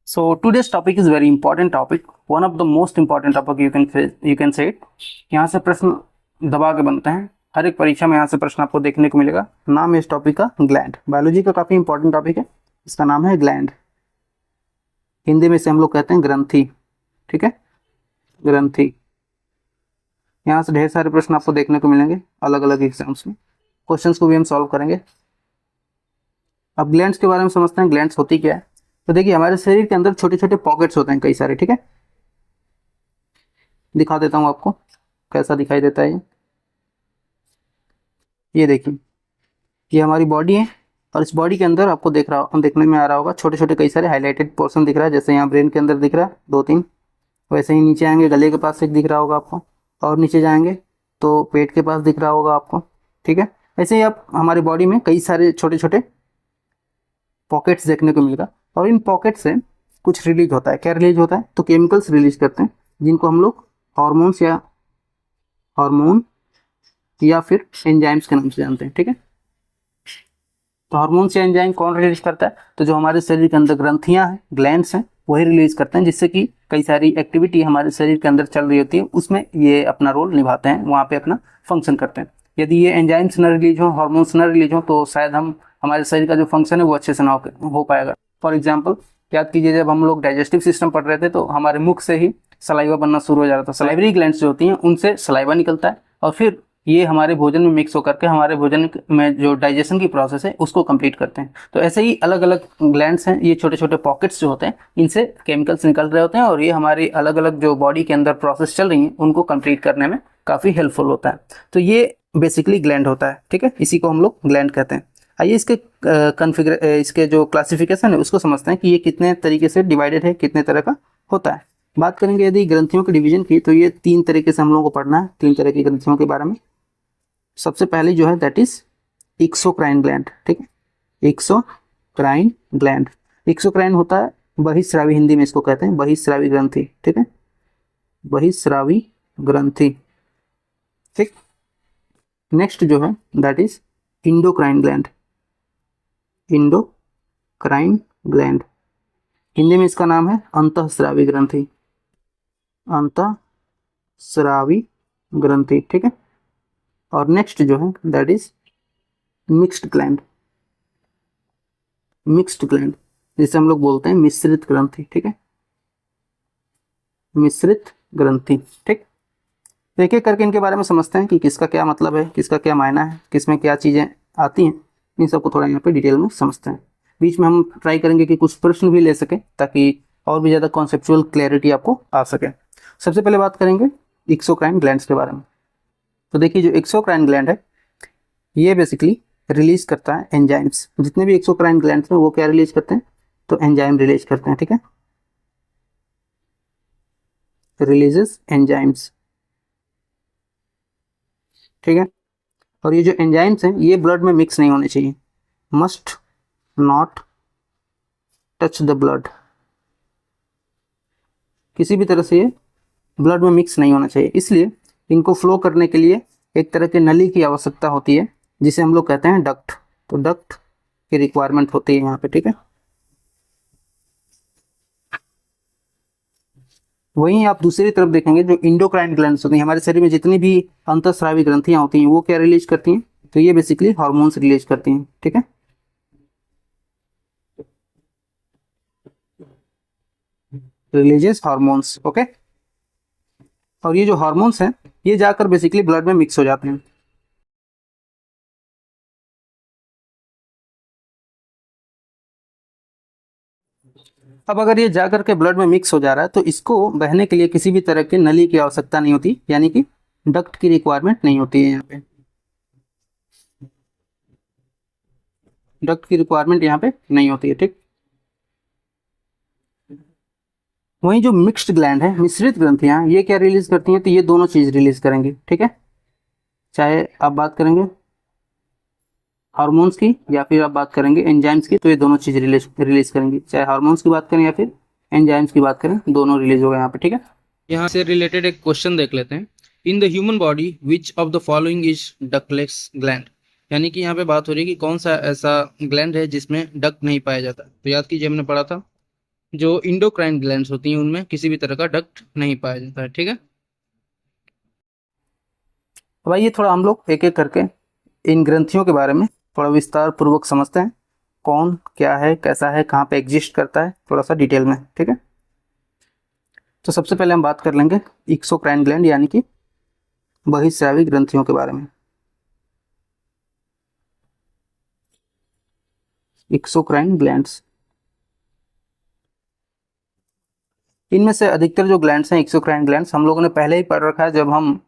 So today's topic is very important topic, one of the most important topic you can say it. यहाँ से प्रश्न दबा के बनते हैं, हर एक परीक्षा में यहाँ से प्रश्न आपको देखने को मिलेगा। नाम है इस टॉपिक का ग्लैंड, बायोलॉजी का काफी इंपॉर्टेंट टॉपिक है। इसका नाम है ग्लैंड, हिंदी में से हम लोग कहते हैं ग्रंथि। ठीक है, ग्रंथि। यहाँ से ढेर सारे प्रश्न आपको देखने को मिलेंगे अलग अलग एग्जाम्स में, क्वेश्चंस को भी हम सॉल्व करेंगे। अब ग्लैंड्स के बारे में समझते हैं, ग्लैंड्स होती क्या है। तो देखिए, हमारे शरीर के अंदर छोटे छोटे पॉकेट्स होते हैं कई सारे। ठीक है, दिखा देता हूँ आपको कैसा दिखाई देता है। ये देखिए, ये हमारी बॉडी है और इस बॉडी के अंदर आपको देखने में आ रहा होगा छोटे छोटे कई सारे हाईलाइटेड पोर्शन दिख रहा है। जैसे यहाँ ब्रेन के अंदर दिख रहा है 2-3, वैसे ही नीचे आएंगे गले के पास एक दिख रहा होगा आपको, और नीचे जाएंगे तो पेट के पास दिख रहा होगा आपको। ठीक है, ऐसे ही आप हमारी बॉडी में कई सारे छोटे छोटे पॉकेट्स देखने को मिलेगा, और इन पॉकेट से कुछ रिलीज होता है। क्या रिलीज होता है? तो केमिकल्स रिलीज करते हैं, जिनको हम लोग हॉर्मोन या फिर एंजाइम्स के नाम से जानते हैं। ठीक है, तो हार्मोन या एंजाइम कौन रिलीज करता है? तो जो हमारे शरीर के अंदर ग्रंथियां हैं, ग्लैंड्स हैं, वही रिलीज करते हैं, जिससे कि कई सारी एक्टिविटी हमारे शरीर के अंदर चल रही होती है, उसमें ये अपना रोल निभाते हैं, वहाँ पे अपना फंक्शन करते हैं। यदि ये एंजाइम्स न रिलीज हो, हार्मोन्स न रिलीज हो, तो शायद हमारे शरीर का जो फंक्शन है वो अच्छे से ना हो पाएगा। फॉर एग्जाम्पल, याद कीजिए, जब हम लोग डाइजेस्टिव सिस्टम पढ़ रहे थे तो हमारे मुख से ही सलाइवा बनना शुरू हो जा रहा था। सलाइवरी ग्लैंड्स जो होती हैं उनसे सलाइवा निकलता है, और फिर ये हमारे भोजन में मिक्स होकर के हमारे भोजन में जो डाइजेशन की प्रोसेस है उसको कंप्लीट करते हैं। तो ऐसे ही अलग अलग ग्लैंड्स हैं, ये छोटे छोटे पॉकेट्स जो होते हैं, इनसे केमिकल्स निकल रहे होते हैं, और ये हमारी अलग अलग जो बॉडी के अंदर प्रोसेस चल रही हैं उनको कंप्लीट करने में काफ़ी हेल्पफुल होता है। तो ये बेसिकली ग्लैंड होता है। ठीक है, इसी को हम लोग ग्लैंड कहते हैं। आइए इसके जो क्लासिफिकेशन है उसको समझते हैं कि ये कितने तरीके से डिवाइडेड है, कितने तरह का होता है। बात करेंगे यदि ग्रंथियों के डिवीजन की, तो ये 3 तरीके से हम लोगों को पढ़ना है, 3 तरह की ग्रंथियों के बारे में। सबसे पहले जो है दैट इज एक्सोक्राइन ग्लैंड। ठीक है, एक्सोक्राइन ग्लैंड। एक्सोक्राइन होता है बहिस्रावी, हिंदी में इसको कहते हैं बहिस्रावी ग्रंथि। ठीक है, बहिस्रावी ग्रंथि। ठीक, नेक्स्ट जो है that is endocrine gland. Endocrine gland, Hindi में इसका नाम है अंतःस्रावी ग्रंथि। अंतःस्रावी ग्रंथि। ठीक है, और नेक्स्ट जो है that is mixed gland. Mixed gland, जिसे हम लोग बोलते हैं मिश्रित ग्रंथि। ठीक है, मिश्रित ग्रंथि। ठीक, तो एक एक करके इनके बारे में समझते हैं कि किसका क्या मतलब है, किसका क्या मायना है, किसमें क्या चीज़ें आती हैं। इन सबको थोड़ा यहाँ पे डिटेल में समझते हैं। बीच में हम ट्राई करेंगे कि कुछ प्रश्न भी ले सके, ताकि और भी ज़्यादा कॉन्सेप्चुअल क्लैरिटी आपको आ सके। सबसे पहले बात करेंगे एक्सोक्राइन ग्लैंड्स के बारे में। तो देखिए, जो एक्सोक्राइन ग्लैंड है ये बेसिकली रिलीज करता है एंजाइम्स। जितने भी एक्सोक्राइन ग्लैंड्स हैं वो क्या रिलीज करते हैं? तो एंजाइम रिलीज करते हैं। ठीक है, रिलीजेस एंजाइम्स। ठीक है, और ये जो एंजाइम्स हैं ये ब्लड में मिक्स नहीं होने चाहिए, must not touch the blood. किसी भी तरह से ये ब्लड में मिक्स नहीं होना चाहिए, इसलिए इनको फ्लो करने के लिए एक तरह के नली की आवश्यकता होती है, जिसे हम लोग कहते हैं डक्ट। तो डक्ट की रिक्वायरमेंट होती है यहाँ पे। ठीक है, वहीं आप दूसरी तरफ देखेंगे जो इंडोक्राइन ग्लैंड्स होती हैं, हमारे शरीर में जितनी भी अंतःस्रावी ग्रंथियां होती हैं वो क्या रिलीज करती हैं? तो ये बेसिकली हार्मोन्स रिलीज करती हैं। ठीक है, रिलीजियस हार्मोन्स। ओके, और ये जो हार्मोन्स हैं ये जाकर बेसिकली ब्लड में मिक्स हो जाते हैं। अब अगर ये जाकर के ब्लड में मिक्स हो जा रहा है तो इसको बहने के लिए किसी भी तरह के नली की आवश्यकता नहीं होती, यानी कि डक्ट की रिक्वायरमेंट नहीं होती है। यहाँ पे डक्ट की रिक्वायरमेंट यहाँ पे नहीं होती है। ठीक, वहीं जो मिक्स्ड ग्लैंड है, मिश्रित ग्रंथियां, ये क्या रिलीज करती हैं? तो ये दोनों चीज रिलीज करेंगी। ठीक है, चाहे आप बात करेंगे हार्मोन्स की या फिर आप बात करेंगे एंजाइम्स की, तो ये दोनों चीज रिलीज करेंगी। चाहे हार्मोन्स की बात करें या फिर एंजाइम्स की बात करें, दोनों रिलीज होगा यहाँ पे। ठीक है, यहाँ से रिलेटेड एक क्वेश्चन देख लेते हैं। In the human body which of the following is ductless gland, यानी कि यहाँ पे बात हो रही है कि कौन सा ऐसा ग्लैंड है जिसमें डक्ट नहीं पाया जाता। तो याद कीजिए, हमने पढ़ा था जो इंडोक्राइन ग्लैंड्स होती हैं उनमें किसी भी तरह का डक्ट नहीं पाया जाता है। ठीक है, अब आइए थोड़ा हम लोग एक एक करके इन ग्रंथियों के बारे में थोड़ा विस्तार पूर्वक समझते हैं, कौन क्या है, कैसा है, कहाँ पे एग्जिस्ट करता है, थोड़ा सा डिटेल में। ठीक है, तो सबसे पहले हम बात कर लेंगे एक्सोक्राइन ग्लैंड यानी कि बहिस्रावी ग्रंथियों के बारे में। एक्सोक्राइन ग्लैंड्स, इनमें से अधिकतर जो ग्लैंड्स हैं एक्सोक्राइन ग्लैंड्स हम लोगों ने पहले ही पढ़ रखा है जब हम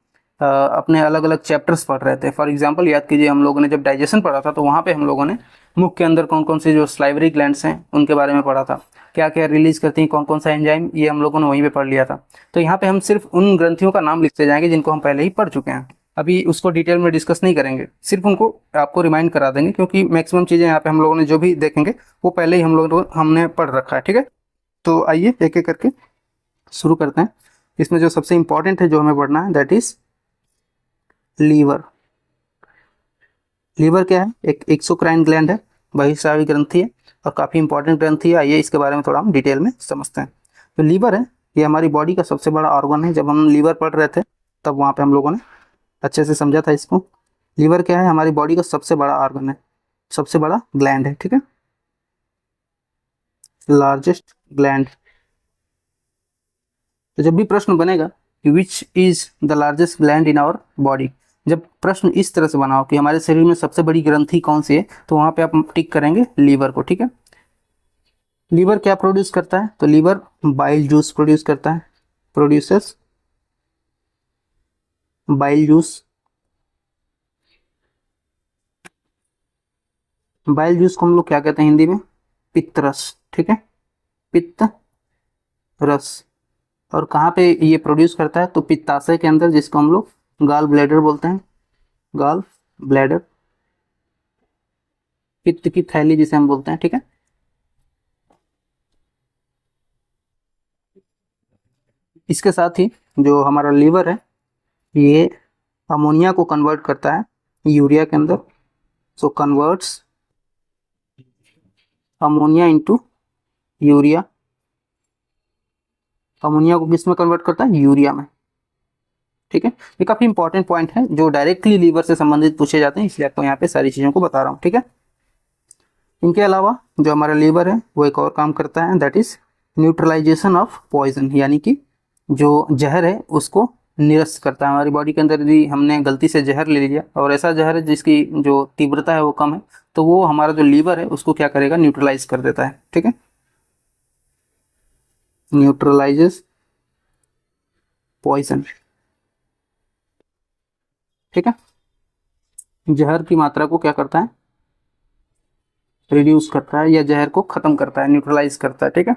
अपने अलग अलग चैप्टर्स पढ़ रहे थे। फॉर एग्जांपल याद कीजिए, हम लोगों ने जब डाइजेशन पढ़ा था तो वहाँ पे हम लोगों ने मुख के अंदर कौन कौन सी जो स्लाइवरी ग्लैंड्स हैं उनके बारे में पढ़ा था, क्या क्या रिलीज करती हैं, कौन कौन सा एंजाइम, ये हम लोगों ने वहीं पे पढ़ लिया था। तो यहाँ पे हम सिर्फ उन ग्रंथियों का नाम लिखते जाएंगे जिनको हम पहले ही पढ़ चुके हैं, अभी उसको डिटेल में डिस्कस नहीं करेंगे, सिर्फ उनको आपको रिमाइंड करा देंगे, क्योंकि मैक्सिमम चीज़ें यहाँ पे हम लोगों ने जो भी देखेंगे वो पहले ही हमने पढ़ रखा है। ठीक है, तो आइए एक एक करके शुरू करते हैं। इसमें जो सबसे इंपॉर्टेंट है जो हमें पढ़ना है दैट इज लीवर। लीवर क्या है? एक एक्सोक्राइन ग्लैंड है, बहिस्रावी ग्रंथि है और काफ़ी इंपॉर्टेंट ग्रंथि है। आइए इसके बारे में थोड़ा हम डिटेल में समझते हैं। तो लीवर है, ये हमारी बॉडी का सबसे बड़ा ऑर्गन है। जब हम लीवर पढ़ रहे थे तब वहाँ पे हम लोगों ने अच्छे से समझा था इसको। लीवर क्या है? हमारी बॉडी का सबसे बड़ा ऑर्गन है, सबसे बड़ा ग्लैंड है। ठीक है, लार्जेस्ट ग्लैंड। तो जब भी प्रश्न बनेगा कि which is the largest gland in our body, जब प्रश्न इस तरह से बना हो कि हमारे शरीर में सबसे बड़ी ग्रंथि कौन सी है, तो वहां पे आप टिक करेंगे लीवर को। ठीक है, लीवर क्या प्रोड्यूस करता है? तो लीवर बाइल जूस प्रोड्यूस करता है, produces bile juice. Bile juice को हम लोग क्या कहते हैं हिंदी में? पित्त रस। ठीक है, पित्त रस। और कहाँ पे ये प्रोड्यूस करता है? तो पित्ताशय के अंदर, जिसको हम लोग गाल ब्लैडर बोलते हैं, गाल ब्लैडर, पित्त की थैली जिसे हम बोलते हैं। ठीक है, इसके साथ ही जो हमारा लीवर है ये अमोनिया को कन्वर्ट करता है यूरिया के अंदर। So converts ammonia into urea. Ammonia को किस में कन्वर्ट करता है? यूरिया में। ठीक है, ये काफी इंपॉर्टेंट पॉइंट है जो डायरेक्टली लीवर से संबंधित पूछे जाते हैं, इसलिए आपको यहाँ पे सारी चीजों को बता रहा हूँ। ठीक है, इनके अलावा जो हमारा लीवर है वो एक और काम करता है that is neutralization of poison, यानी कि जो जहर है उसको निरस्त करता है। हमारी बॉडी के अंदर यदि हमने गलती से जहर ले लिया और ऐसा जहर है जिसकी जो तीव्रता है वो कम है, तो वो हमारा जो लीवर है उसको क्या करेगा? न्यूट्रलाइज कर देता है। ठीक है, न्यूट्रलाइजेस पॉइजन। ठीक है, जहर की मात्रा को क्या करता है? रिड्यूस करता है या जहर को खत्म करता है, न्यूट्रलाइज करता है। ठीक है,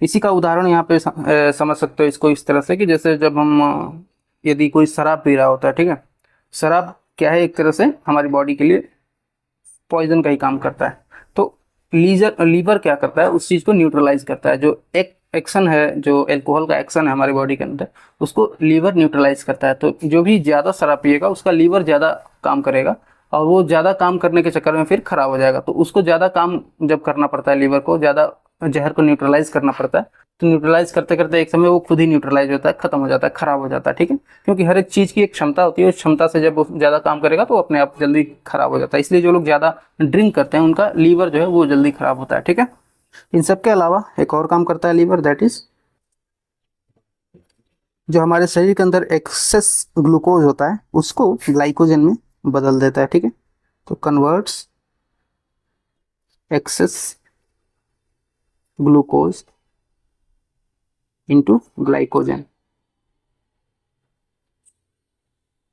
इसी का उदाहरण यहाँ पे समझ सकते हो इसको इस तरह से कि जैसे जब हम यदि कोई शराब पी रहा होता है, ठीक है, शराब क्या है? एक तरह से हमारी बॉडी के लिए पॉइजन का ही काम करता है। तो लीवर क्या करता है? उस चीज़ को न्यूट्रलाइज करता है। जो एक एक्शन है, जो एल्कोहल का एक्शन है हमारी बॉडी के अंदर, उसको लीवर न्यूट्रलाइज करता है। तो जो भी ज़्यादा शराब पिएगा उसका लीवर ज़्यादा काम करेगा और वो ज़्यादा काम करने के चक्कर में फिर खराब हो जाएगा। तो उसको ज़्यादा काम जब करना पड़ता है, लीवर को ज़्यादा जहर को न्यूट्रलाइज करना पड़ता है, तो न्यूट्रलाइज करते करते एक समय वो खुद ही न्यूट्रलाइज होता है, खत्म हो जाता है, खराब हो जाता है। ठीक है, क्योंकि हर एक चीज़ की एक क्षमता होती है, उस क्षमता से जब वो ज़्यादा काम करेगा तो अपने आप जल्दी खराब हो जाता है। इसलिए जो लोग ज़्यादा ड्रिंक करते हैं उनका लीवर जो है वो जल्दी खराब होता है। ठीक है, इन सब के अलावा एक और काम करता है लीवर, दैट इज जो हमारे शरीर के अंदर एक्सेस ग्लूकोज होता है उसको ग्लाइकोजन में बदल देता है। ठीक है, तो converts access glucose into glycogen.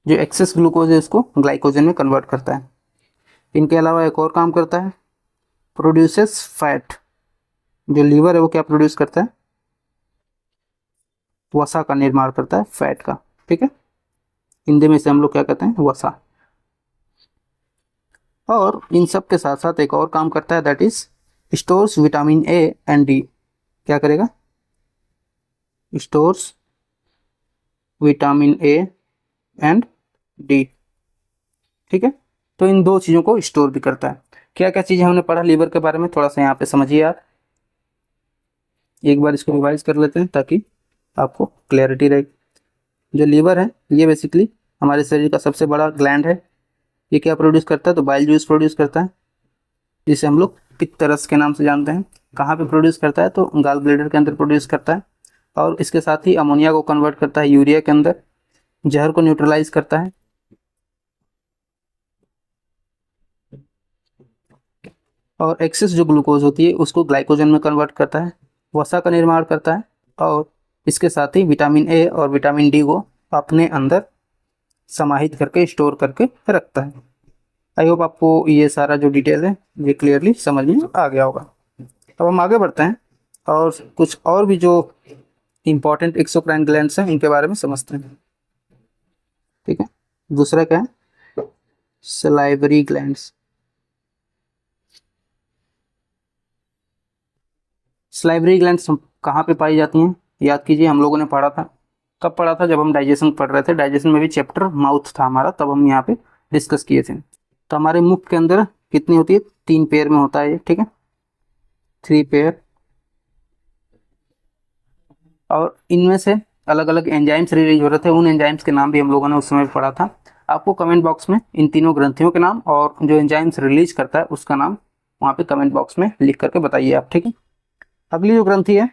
जो एक्सेस ग्लूकोज है उसको ग्लाइकोजन में कन्वर्ट करता है। इनके अलावा एक और काम करता है, प्रोड्यूसेस फैट। जो लीवर है वो क्या प्रोड्यूस करता है? वसा का निर्माण करता है, फैट का। ठीक है, हिंदी में से हम लोग क्या कहते हैं? वसा। और इन सब के साथ साथ एक और काम करता है that is stores vitamin A and D. क्या करेगा? Stores vitamin A and D. ठीक है, तो इन दो चीज़ों को स्टोर भी करता है। क्या क्या चीज़ें हमने पढ़ा लीवर के बारे में, थोड़ा सा यहाँ पे समझिए आप। एक बार इसको रिवाइज कर लेते हैं ताकि आपको क्लैरिटी रहे। जो लीवर है ये बेसिकली हमारे शरीर का सबसे बड़ा ग्लैंड है। ये क्या प्रोड्यूस करता है, तो बाइल जूस प्रोड्यूस करता है, जिसे हम लोग पित्त रस के नाम से जानते हैं। कहाँ पे प्रोड्यूस करता है, तो गाल ब्लेडर के अंदर प्रोड्यूस करता है, और इसके साथ ही अमोनिया को कन्वर्ट करता है यूरिया के अंदर, जहर को न्यूट्रलाइज करता है, और एक्सेस जो ग्लूकोज होती है उसको ग्लाइकोजन में कन्वर्ट करता है, वसा का निर्माण करता है, और इसके साथ ही विटामिन ए और विटामिन डी को अपने अंदर समाहित करके स्टोर करके रखता है। आई होप आपको ये सारा जो डिटेल है ये क्लियरली समझ में आ गया होगा। अब हम आगे बढ़ते हैं और कुछ और भी जो इंपॉर्टेंट एक्सोक्राइन ग्लैंड्स हैं इनके बारे में समझते हैं। ठीक है, दूसरा क्या है, सलाइवरी ग्लैंड्स। सलाइवरी ग्लैंड्स कहाँ पे पाई जाती हैं, याद कीजिए हम लोगों ने पढ़ा था। कब पढ़ा था, जब हम डाइजेशन पढ़ रहे थे, डाइजेशन में भी चैप्टर माउथ था हमारा, तब हम यहाँ पे डिस्कस किए थे। तो हमारे मुख के अंदर कितनी होती है, 3 पेयर में होता है ये, ठीक है, 3 पेयर। और इनमें से अलग अलग एंजाइम्स रिलीज हो रहे थे, उन एंजाइम्स के नाम भी हम लोगों ने उस समय पढ़ा था। आपको कमेंट बॉक्स में इन तीनों ग्रंथियों के नाम और जो एंजाइम्स रिलीज करता है उसका नाम वहाँ पे कमेंट बॉक्स में लिख करके बताइए आप, ठीक है। अगली जो ग्रंथि है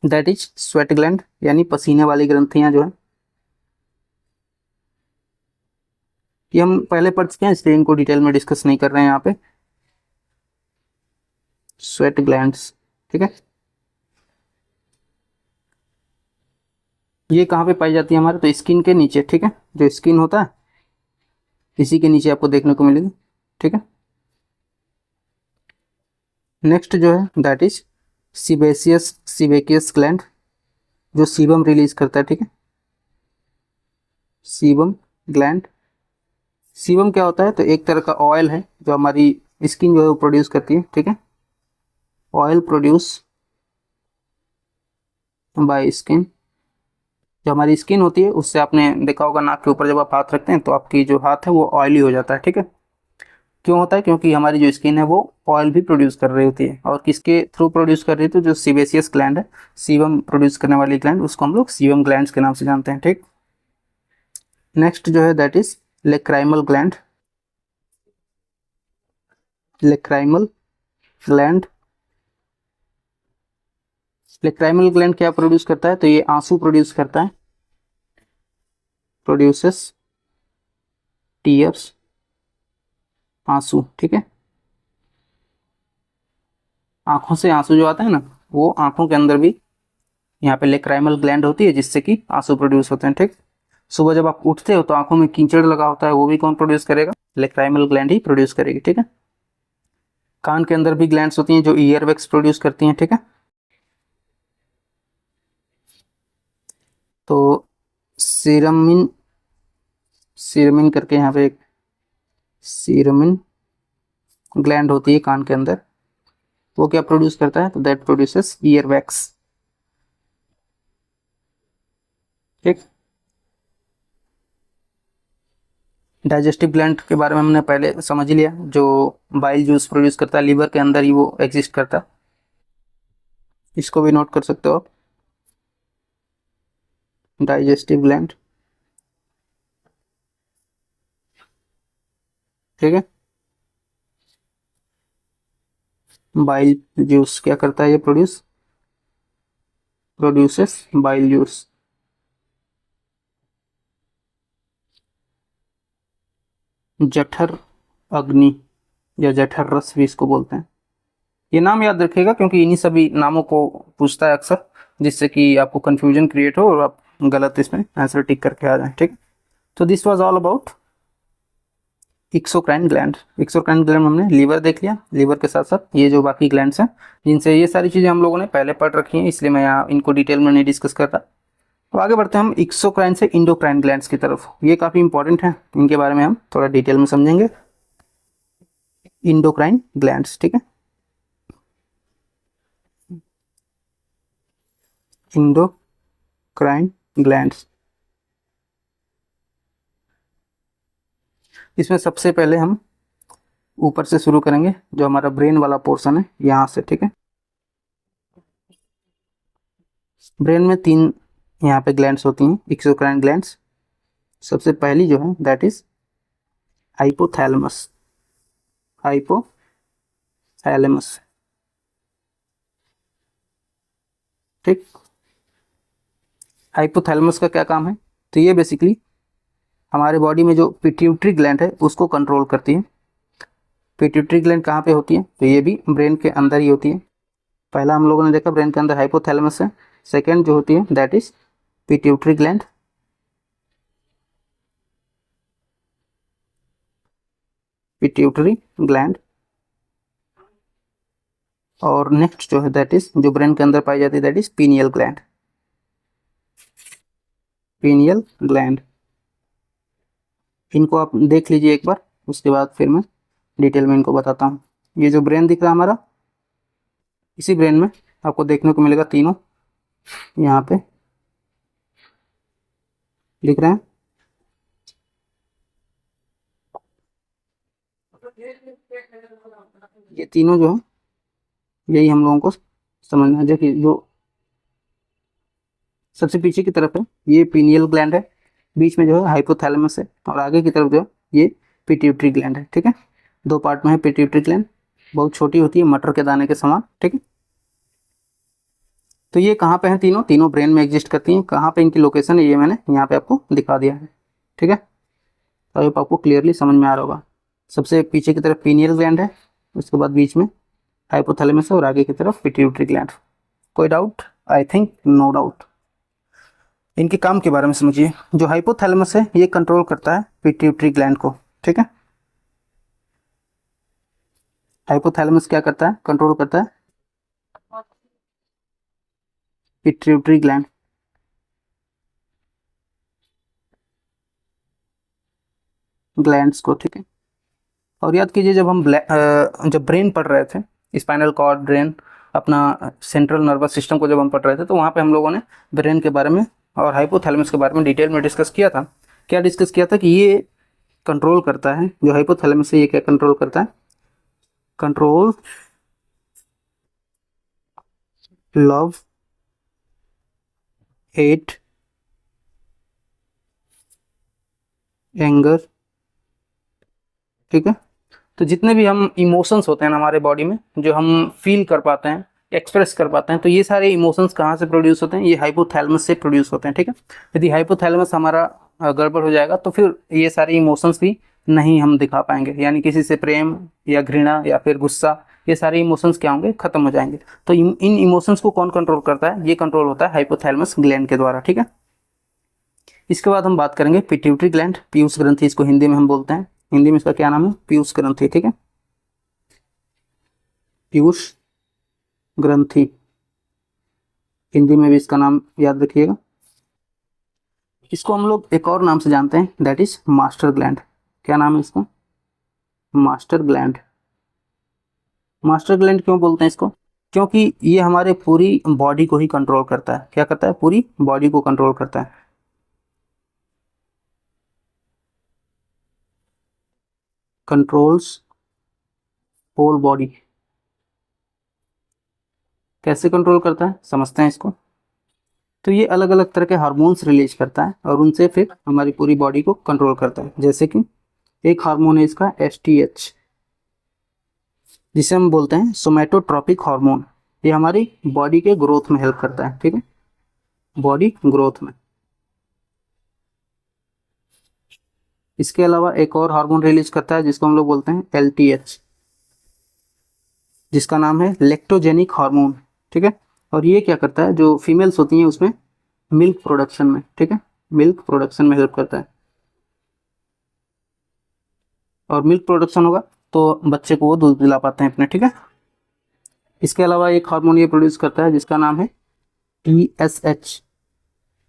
दैट इज स्वेट ग्लैंड, यानी पसीने वाली ग्रंथियां जो है, ये हम पहले पढ़ चुके हैं इसलिए इनको डिटेल में डिस्कस नहीं कर रहे हैं यहाँ पे। स्वेट ग्लैंड्स, ठीक है, ये कहाँ पे पाई जाती है हमारे, तो स्किन के नीचे, ठीक है, जो स्किन होता है इसी के नीचे आपको देखने को मिलेगी, ठीक है। नेक्स्ट जो है दैट इज सीबेकियस ग्लैंड, जो सीबम रिलीज करता है, ठीक है, सीबम ग्लैंड। सीबम क्या होता है, तो एक तरह का ऑयल है जो हमारी स्किन जो है वो प्रोड्यूस करती है, ठीक है, ऑयल प्रोड्यूस बाय स्किन। जो हमारी स्किन होती है उससे आपने देखा होगा नाक के ऊपर जब आप हाथ रखते हैं तो आपकी जो हाथ है वो ऑयली हो जाता है, ठीक है। क्यों होता है, क्योंकि हमारी जो स्किन है वो ऑयल भी प्रोड्यूस कर रही होती है, और किसके थ्रू प्रोड्यूस कर रही है, तो जो सीबेसियस ग्लैंड है, सीबम प्रोड्यूस करने वाली ग्लैंड, उसको हम लोग सीबम ग्लैंड्स के नाम से जानते हैं, ठीक। नेक्स्ट जो है that is lacrimal gland, lacrimal gland. Lacrimal gland क्या प्रोड्यूस करता है, तो ये आंसू प्रोड्यूस करता है, प्रोड्यूसेस टीयर्स, आंसू, ठीक है। आंखों से आंसू जो आता है ना, वो आंखों के अंदर भी यहाँ पे लेक्राइमल ग्लैंड होती है जिससे कि आंसू प्रोड्यूस होते हैं, ठीक। सुबह जब आप उठते हो तो आंखों में कीचड़ लगा होता है, वो भी कौन प्रोड्यूस करेगा, लेक्राइमल ग्लैंड ही प्रोड्यूस करेगी, ठीक है। कान के अंदर भी ग्लैंड्स होती हैं जो ईयरवैक्स प्रोड्यूस करती हैं, ठीक है। तो सीरमिन, सीरमिन करके यहाँ पे एक सीरमिन ग्लैंड होती है कान के अंदर, वो क्या प्रोड्यूस करता है, तो दैट प्रोड्यूसेस ईयरवैक्स, ठीक। डाइजेस्टिव ग्लैंड के बारे में हमने पहले समझ लिया, जो बाइल जूस प्रोड्यूस करता है, लीवर के अंदर ही वो एग्जिस्ट करता है, इसको भी नोट कर सकते हो आप, डाइजेस्टिव ग्लैंड, ठीक है। बाइल जूस क्या करता है, ये प्रोड्यूसेस बाइल जूस। जठर अग्नि या जठर रस भी इसको बोलते हैं। ये नाम याद रखिएगा क्योंकि इन्हीं सभी नामों को पूछता है अक्सर, जिससे कि आपको कंफ्यूजन क्रिएट हो और आप गलत इसमें आंसर टिक करके आ जाए, ठीक। तो this was all about exocrine gland. Exocrine gland हमने लीवर देख लिया, लीवर के साथ साथ ये जो बाकी ग्लैंड्स हैं जिनसे ये सारी चीज़ें हम लोगों ने पहले पढ़ रखी हैं, इसलिए मैं यहाँ इनको डिटेल में नहीं डिस्कस कर रहा। तो आगे बढ़ते हैं हम एक्सोक्राइन से इंडोक्राइन ग्लैंड्स की तरफ। ये काफ़ी इंपॉर्टेंट है, इनके बारे में हम थोड़ा डिटेल में समझेंगे। इंडोक्राइन ग्लैंड्स, ठीक है, इंडोक्राइन ग्लैंड्स। इसमें सबसे पहले हम ऊपर से शुरू करेंगे, जो हमारा ब्रेन वाला पोर्शन है यहाँ से, ठीक है। ब्रेन में 3 यहाँ पे ग्लैंड्स होती हैं, एक्सोक्राइन ग्लैंड्स। सबसे पहली जो है दैट इज हाइपोथैलेमस। हाइपोथैलेमस, ठीक। हाइपोथैलेमस का क्या काम है? तो ये बेसिकली हमारे बॉडी में जो पिट्यूटरी ग्लैंड है उसको कंट्रोल करती है। पिट्यूटरी ग्लैंड कहाँ पे होती है? तो ये भी ब्रेन के अंदर ही होती है। पहला हम लोगों ने देखा ब्रेन के अंदर हाइपोथैलेमस है। सेकेंड जो होती है that is pituitary gland. Pituitary gland. और नेक्स्ट जो है दैट इज जो ब्रेन के अंदर पाई जाती है that is pineal gland. Pineal gland, इनको आप देख लीजिए एक बार, उसके बाद फिर मैं डिटेल में इनको बताता हूँ। ये जो ब्रेन दिख रहा है हमारा, इसी ब्रेन में आपको देखने को मिलेगा तीनों यहाँ पे दिख रहे हैं। ये तीनों जो है यही हम लोगों को समझना है। कि जो सबसे पीछे की तरफ है ये पीनियल ग्लैंड है, बीच में जो है हाइपोथैलेमस है, और आगे की तरफ जो है ये पिट्यूटरी ग्लैंड है, ठीक है। 2 पार्ट में है पिट्यूटरी ग्लैंड, बहुत छोटी होती है, मटर के दाने के समान, ठीक है। तो ये कहाँ पे है? तीनों तीनों ब्रेन में एग्जिस्ट करती हैं। कहाँ पे इनकी लोकेशन है ये मैंने यहाँ पे आपको दिखा दिया है, ठीक है। तो अब आपको क्लियरली समझ में आ रहा होगा। सबसे पीछे की तरफ पीनियल ग्लैंड है, उसके बाद बीच में हाइपोथैलेमस है, और आगे की तरफ पिट्यूटरी ग्लैंड। कोई doubt? I think no doubt. इनके काम के बारे में समझिए। जो हाइपोथैलेमस है ये कंट्रोल करता है पिट्यूटरी ग्लैंड को, ठीक है। हाइपोथैलेमस क्या करता है? कंट्रोल करता है पिट्यूटरी ग्लैंड। ग्लैंड्स को, ठीक है। और याद कीजिए जब हम जब ब्रेन पढ़ रहे थे, स्पाइनल कॉर्ड, ब्रेन, अपना सेंट्रल नर्वस सिस्टम को जब हम पढ़ रहे थे, तो वहाँ पे हम लोगों ने ब्रेन के बारे में और हाइपोथैलेमस के बारे में डिटेल में डिस्कस किया था। क्या डिस्कस किया था? कि ये कंट्रोल करता है, जो हाइपोथैलेमस है ये क्या कंट्रोल करता है? कंट्रोल लव, हेट, एंगर, ठीक है। तो जितने भी हम इमोशंस होते हैं ना हमारे बॉडी में, जो हम फील कर पाते हैं, एक्सप्रेस कर पाते हैं, तो ये सारे इमोशंस कहाँ से प्रोड्यूस होते हैं? ये हाइपोथैलेमस से प्रोड्यूस होते हैं, ठीक है। यदि हाइपोथैलेमस हमारा गड़बड़ हो जाएगा तो फिर ये सारे इमोशंस भी नहीं हम दिखा पाएंगे, यानी किसी से प्रेम या घृणा या फिर गुस्सा, ये सारे इमोशंस क्या होंगे? खत्म हो जाएंगे। तो इन इमोशंस को कौन कंट्रोल करता है? ये कंट्रोल होता है हाइपोथैलेमस ग्लैंड के द्वारा, ठीक है। इसके बाद हम बात करेंगे पिट्यूटरी ग्लैंड, पीयूष ग्रंथि इसको हिंदी में हम बोलते हैं। हिंदी में इसका क्या नाम है? पीयूष ग्रंथि, ठीक है। पीयूष ग्रंथि, हिंदी में भी इसका नाम याद रखिएगा। इसको हम लोग एक और नाम से जानते हैं दैट इज मास्टर ग्लैंड। क्या नाम है इसका? Master gland. मास्टर ग्लैंड क्यों बोलते हैं इसको? क्योंकि ये हमारे पूरी बॉडी को ही कंट्रोल करता है। क्या करता है? पूरी बॉडी को कंट्रोल करता है। Controls whole body. कैसे कंट्रोल करता है समझते हैं इसको। तो ये अलग अलग तरह के हार्मोन्स रिलीज करता है और उनसे फिर हमारी पूरी बॉडी को कंट्रोल करता है। जैसे कि एक हार्मोन है इसका एसटीएच, जिसे हम बोलते हैं सोमैटोट्रॉपिक हार्मोन। ये हमारी बॉडी के ग्रोथ में हेल्प करता है, ठीक है, बॉडी ग्रोथ में। इसके अलावा एक और हार्मोन रिलीज करता है जिसको हम लोग बोलते हैं एलटीएच, जिसका नाम है लेक्टोजेनिक हार्मोन, ठीक है। और ये क्या करता है? जो फीमेल्स होती हैं उसमें मिल्क प्रोडक्शन में, ठीक है, मिल्क प्रोडक्शन में हेल्प करता है। और मिल्क प्रोडक्शन होगा तो बच्चे को वो दूध पिला पाते हैं अपने, ठीक है। इसके अलावा एक हार्मोन ये प्रोड्यूस करता है जिसका नाम है टीएसएच,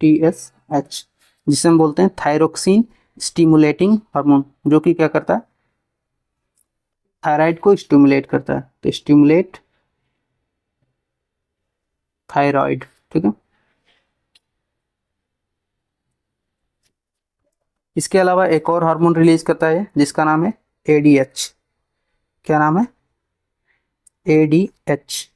टीएसएच, जिसे हम बोलते हैं थायरोक्सिन स्टिमुलेटिंग हार्मोन, जो कि क्या करता है? थायराइड को स्टिमुलेट करता है। तो स्टिमुलेट थायराइड, ठीक है। इसके अलावा एक और हार्मोन रिलीज करता है जिसका नाम है एडीएच। क्या नाम है? एडीएच।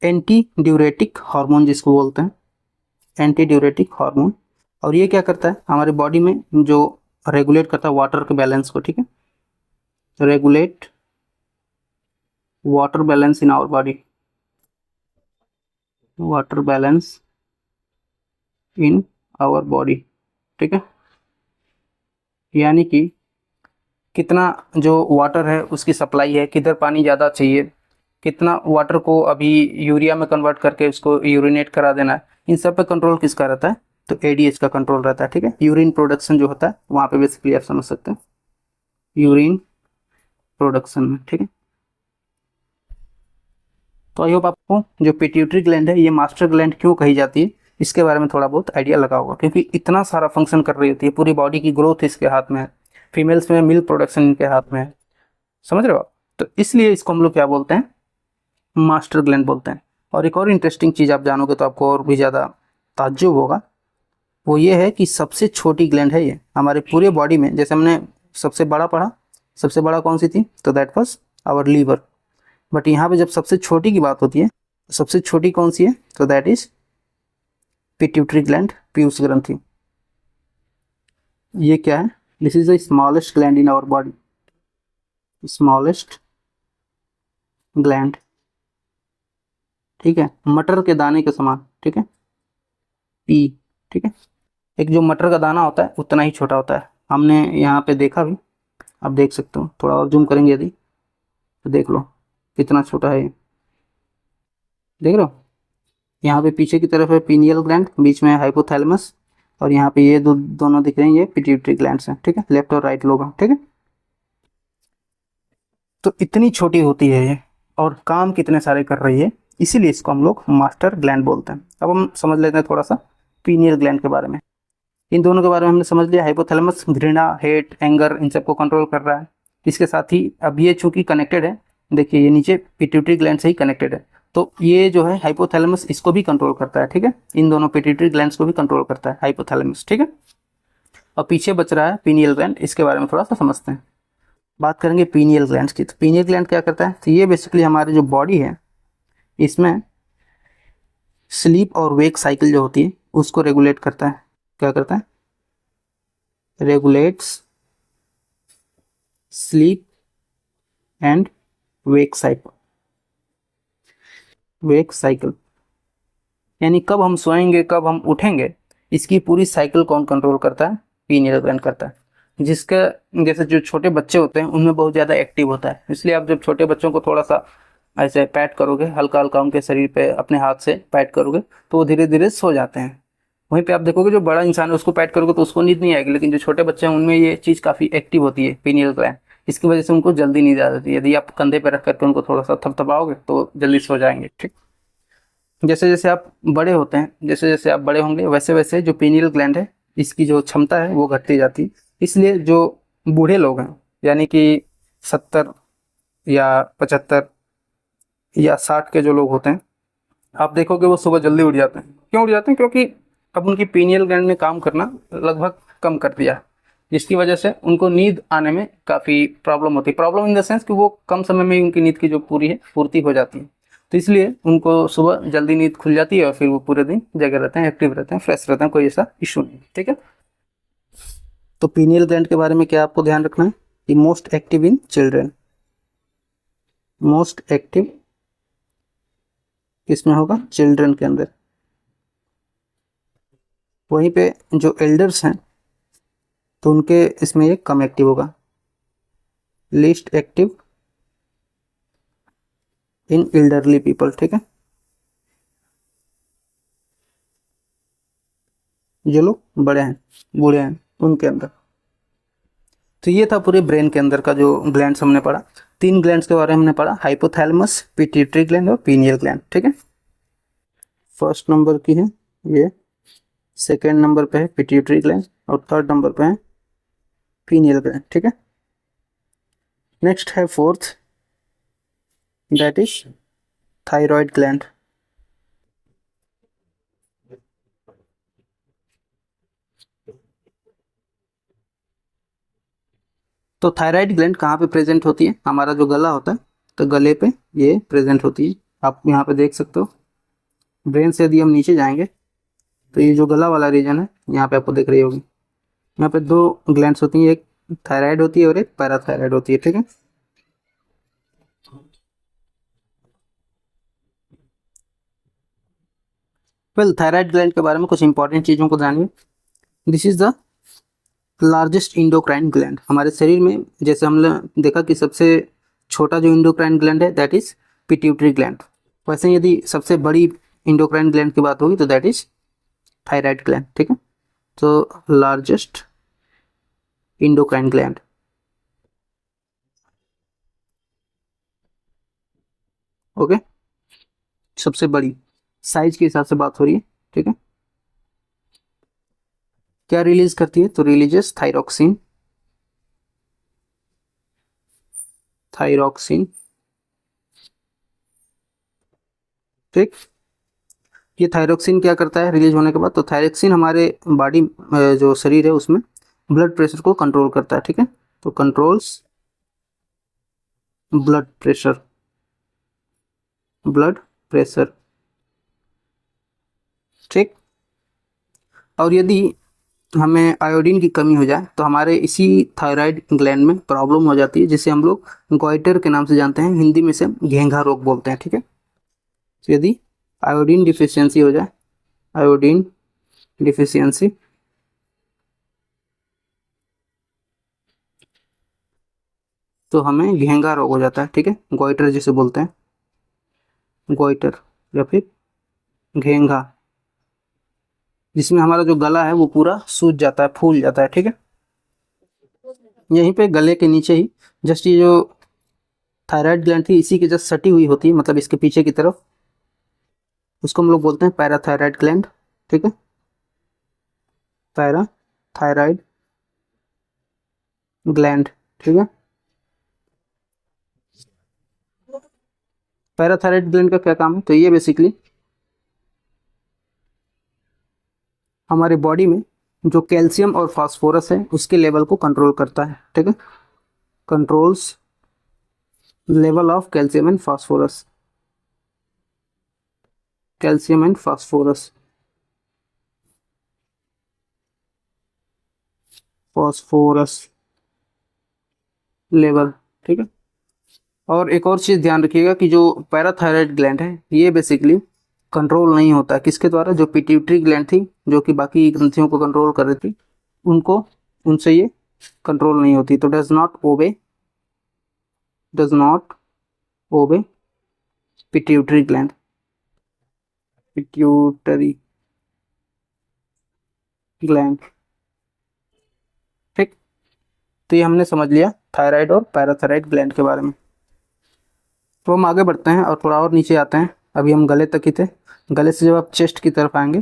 एंटी ड्यूरेटिक हार्मोन जिसको बोलते हैं, एंटी ड्यूरेटिक हार्मोन। और ये क्या करता है हमारी बॉडी में, जो रेगुलेट करता है वाटर के बैलेंस को, ठीक है, regulate water balance in our body, water balance in our body, ठीक है। यानी कि कितना जो वाटर है उसकी सप्लाई है, किधर पानी ज़्यादा चाहिए, कितना वाटर को अभी यूरिया में कन्वर्ट करके उसको यूरिनेट करा देना है, इन सब पे कंट्रोल किसका रहता है, तो एडीएच का कंट्रोल रहता है, ठीक है। यूरिन प्रोडक्शन जो होता है वहाँ पे बेसिकली आप समझ सकते हैं, यूरिन प्रोडक्शन में, ठीक है। तो आई होप आपको जो पिट्यूटरी ग्लैंड है ये मास्टर ग्लैंड क्यों कही जाती है इसके बारे में थोड़ा बहुत आइडिया लगा होगा, क्योंकि इतना सारा फंक्शन कर रही होती है, पूरी बॉडी की ग्रोथ इसके हाथ में है, फीमेल्स में मिल्क प्रोडक्शन इनके हाथ में है, समझ रहे हो। तो इसलिए इसको हम लोग क्या बोलते हैं, मास्टर ग्लैंड बोलते हैं। और एक और इंटरेस्टिंग चीज़ आप जानोगे तो आपको और भी ज़्यादा ताज्जुब होगा, वो ये है कि सबसे छोटी ग्लैंड है ये हमारे पूरे बॉडी में। जैसे हमने सबसे बड़ा पढ़ा, सबसे बड़ा कौन सी थी, तो that was our liver. But यहाँ पे जब सबसे छोटी की बात होती है, तो सबसे छोटी कौन सी है, तो दैट इज पिट्यूटरी ग्लैंड, पीयूष ग्रंथि। ये क्या है, this is the smallest gland in our body, smallest gland, ठीक है, मटर के दाने के समान, ठीक है, पी, ठीक है। एक जो मटर का दाना होता है उतना ही छोटा होता है, हमने यहाँ पे देखा भी, आप देख सकते हो, थोड़ा और जूम करेंगे यदि तो देख लो कितना छोटा है ये, देख रहे हो। यहाँ पे पीछे की तरफ है पीनियल ग्लैंड, बीच में है हाइपोथैलेमस, और यहाँ पे ये दोनों दिख रहे हैं, ये पिट्यूटरी ग्लैंड्स हैं, ठीक है, लेफ्ट और राइट लोग हैं, ठीक है। तो इतनी छोटी होती है ये और काम कितने सारे कर रही है, इसीलिए इसको हम लोग मास्टर ग्लैंड बोलते हैं। अब हम समझ लेते हैं थोड़ा सा पीनियल ग्लैंड के बारे में। इन दोनों के बारे में हमने समझ लिया, हाइपोथैलेमस घृणा, हेट, एंगर, इन सबको कंट्रोल कर रहा है। इसके साथ ही अब ये चूंकि कनेक्टेड है, देखिए ये नीचे पिट्यूटरी ग्लैंड से ही कनेक्टेड है, तो ये जो है हाइपोथैलेमस इसको भी कंट्रोल करता है, ठीक है, इन दोनों पिट्यूटरी ग्लैंड्स को भी कंट्रोल करता है हाइपोथैलेमस, ठीक है। और पीछे बच रहा है पीनियल ग्लैंड, इसके बारे में थोड़ा सा समझते हैं। बात करेंगे पीनियल ग्लैंड्स की, तो पीनियल ग्लैंड क्या करता है, तो ये बेसिकली हमारी जो बॉडी है इसमें स्लीप और वेक साइकिल जो होती है उसको रेगुलेट करता है। क्या करता है, regulates sleep and wake cycle, wake cycle यानी कब हम सोएंगे कब हम उठेंगे, इसकी पूरी साइकिल कौन कंट्रोल करता है, पीनियल ग्लैंड करता है। जिसका जैसे जो छोटे बच्चे होते हैं उनमें बहुत ज़्यादा एक्टिव होता है, इसलिए आप जब छोटे बच्चों को थोड़ा सा ऐसे पैट करोगे, हल्का हल्का उनके शरीर पे अपने हाथ से पैट करोगे तो वो धीरे धीरे सो जाते हैं। वहीं पे आप देखोगे जो बड़ा इंसान है उसको पैट करोगे तो उसको नींद नहीं आएगी, लेकिन जो छोटे बच्चे हैं उनमें ये चीज़ काफ़ी एक्टिव होती है, पीनियल ग्लैंड, इसकी वजह से उनको जल्दी नींद आ जाती है। यदि आप कंधे पर रख करके उनको थोड़ा सा थपथपाओगे तो जल्दी सो जाएंगे, ठीक। जैसे जैसे आप बड़े होते हैं, जैसे जैसे आप बड़े होंगे वैसे वैसे जो पीनियल ग्लैंड है इसकी जो क्षमता है वो घटती जाती है। इसलिए जो बूढ़े लोग हैं, यानी कि 70 या 75 या 60 के जो लोग होते हैं, आप देखोगे वो सुबह जल्दी उठ जाते हैं। क्यों उठ जाते हैं, क्योंकि अब उनकी पीनियल ग्लैंड ने काम करना लगभग कम कर दिया है, जिसकी वजह से उनको नींद आने में काफ़ी प्रॉब्लम होती है। प्रॉब्लम इन द सेंस कि वो कम समय में ही उनकी नींद की जो पूरी है पूर्ति हो जाती है, तो इसलिए उनको सुबह जल्दी नींद खुल जाती है और फिर वो पूरे दिन जगह रहते हैं, एक्टिव रहते हैं, फ्रेश रहते हैं, कोई ऐसा इशू नहीं, ठीक है। तो पीनियल ग्लैंड के बारे में क्या आपको ध्यान रखना है कि most active in children, most active किसमें होगा, चिल्ड्रन के अंदर। वहीं पे जो एल्डर्स हैं तो उनके इसमें ये कम एक्टिव होगा, least active in elderly people, ठीक है, जो लोग बड़े हैं बूढ़े हैं उनके अंदर। तो ये था पूरे ब्रेन के अंदर का जो ग्लैंड्स हमने पढ़ा। 3 ग्लैंड्स के बारे में हमने पढ़ा, हाइपोथैलेमस, पिट्यूटरी ग्लैंड और पीनियल ग्लैंड, ठीक है। फर्स्ट नंबर की है ये, सेकेंड नंबर पे है पिट्यूटरी ग्लैंड और थर्ड नंबर पे है पीनियल ग्लैंड, ठीक है। नेक्स्ट है fourth, that is thyroid gland. तो थायराइड ग्लैंड कहाँ पे प्रेजेंट होती है, हमारा जो गला होता है तो गले पे ये प्रेजेंट होती है, आप यहाँ पे देख सकते हो। ब्रेन से यदि हम नीचे जाएंगे तो ये जो गला वाला रीजन है यहाँ पे आपको दिख रही होगी, यहाँ पे दो ग्लैंड्स होती हैं, एक थायराइड होती है और एक पैराथायराइड होती है, ठीक है। वेल, थायराइड ग्लैंड के बारे में कुछ इंपॉर्टेंट चीज़ों को जानिए। This is the largest endocrine gland हमारे शरीर में। जैसे हमने देखा कि सबसे छोटा जो इंडोक्राइन ग्लैंड है दैट इज पिट्यूटरी ग्लैंड, वैसे ही यदि सबसे बड़ी इंडोक्राइन ग्लैंड की बात होगी तो दैट इज थायराइड ग्लैंड, ठीक है। तो लार्जेस्ट इंडोक्राइन ग्लैंड, ओके, सबसे बड़ी साइज के हिसाब से बात हो रही है, ठीक है। क्या रिलीज करती है, तो रिलीजेस थायरोक्सिन, थायरोक्सिन, ठीक। ये थायरोक्सिन क्या करता है रिलीज होने के बाद, तो थायरोक्सिन हमारे बॉडी जो शरीर है उसमें ब्लड प्रेशर को कंट्रोल करता है, ठीक है। तो controls blood pressure, blood pressure, ठीक। और यदि हमें आयोडीन की कमी हो जाए तो हमारे इसी थायराइड ग्लैंड में प्रॉब्लम हो जाती है, जिसे हम लोग गॉइटर के नाम से जानते हैं, हिंदी में से घेंघा रोग बोलते हैं, ठीक है। तो यदि आयोडीन डिफिशियंसी हो जाए, आयोडीन डिफिशियंसी, तो हमें घेंघा रोग हो जाता है, ठीक है। गॉइटर जिसे बोलते हैं, गॉइटर या फिर घेंघा, जिसमें हमारा जो गला है वो पूरा सूज जाता है, फूल जाता है, ठीक है। यहीं पे गले के नीचे ही जस्ट ये जो थायराइड ग्लैंड थी इसी के जस्ट सटी हुई होती है, मतलब इसके पीछे की तरफ, उसको हम लोग बोलते हैं पैराथायराइड ग्लैंड, ठीक है। पैराथायराइड ग्लैंड, ठीक है। पैराथायराइड ग्लैंड का क्या काम है, तो ये बेसिकली हमारे बॉडी में जो कैल्शियम और फास्फोरस है उसके लेवल को कंट्रोल करता है, ठीक है। Controls level of calcium and phosphorus, calcium and phosphorus, phosphorus level, ठीक है। और एक और चीज़ ध्यान रखिएगा कि जो पैराथायराइड ग्लैंड है ये बेसिकली कंट्रोल नहीं होता किसके द्वारा, जो पिट्यूटरी ग्लैंड थी जो कि बाकी ग्रंथियों को कंट्रोल कर रही थी, उनको, उनसे ये कंट्रोल नहीं होती, तो does not obey, does not obey pituitary gland, pituitary gland, ठीक। तो ये हमने समझ लिया थायराइड और पैराथायराइड ग्लैंड के बारे में। तो हम आगे बढ़ते हैं और थोड़ा और नीचे आते हैं, अभी हम गले तक ही थे। गले से जब आप चेस्ट की तरफ आएंगे,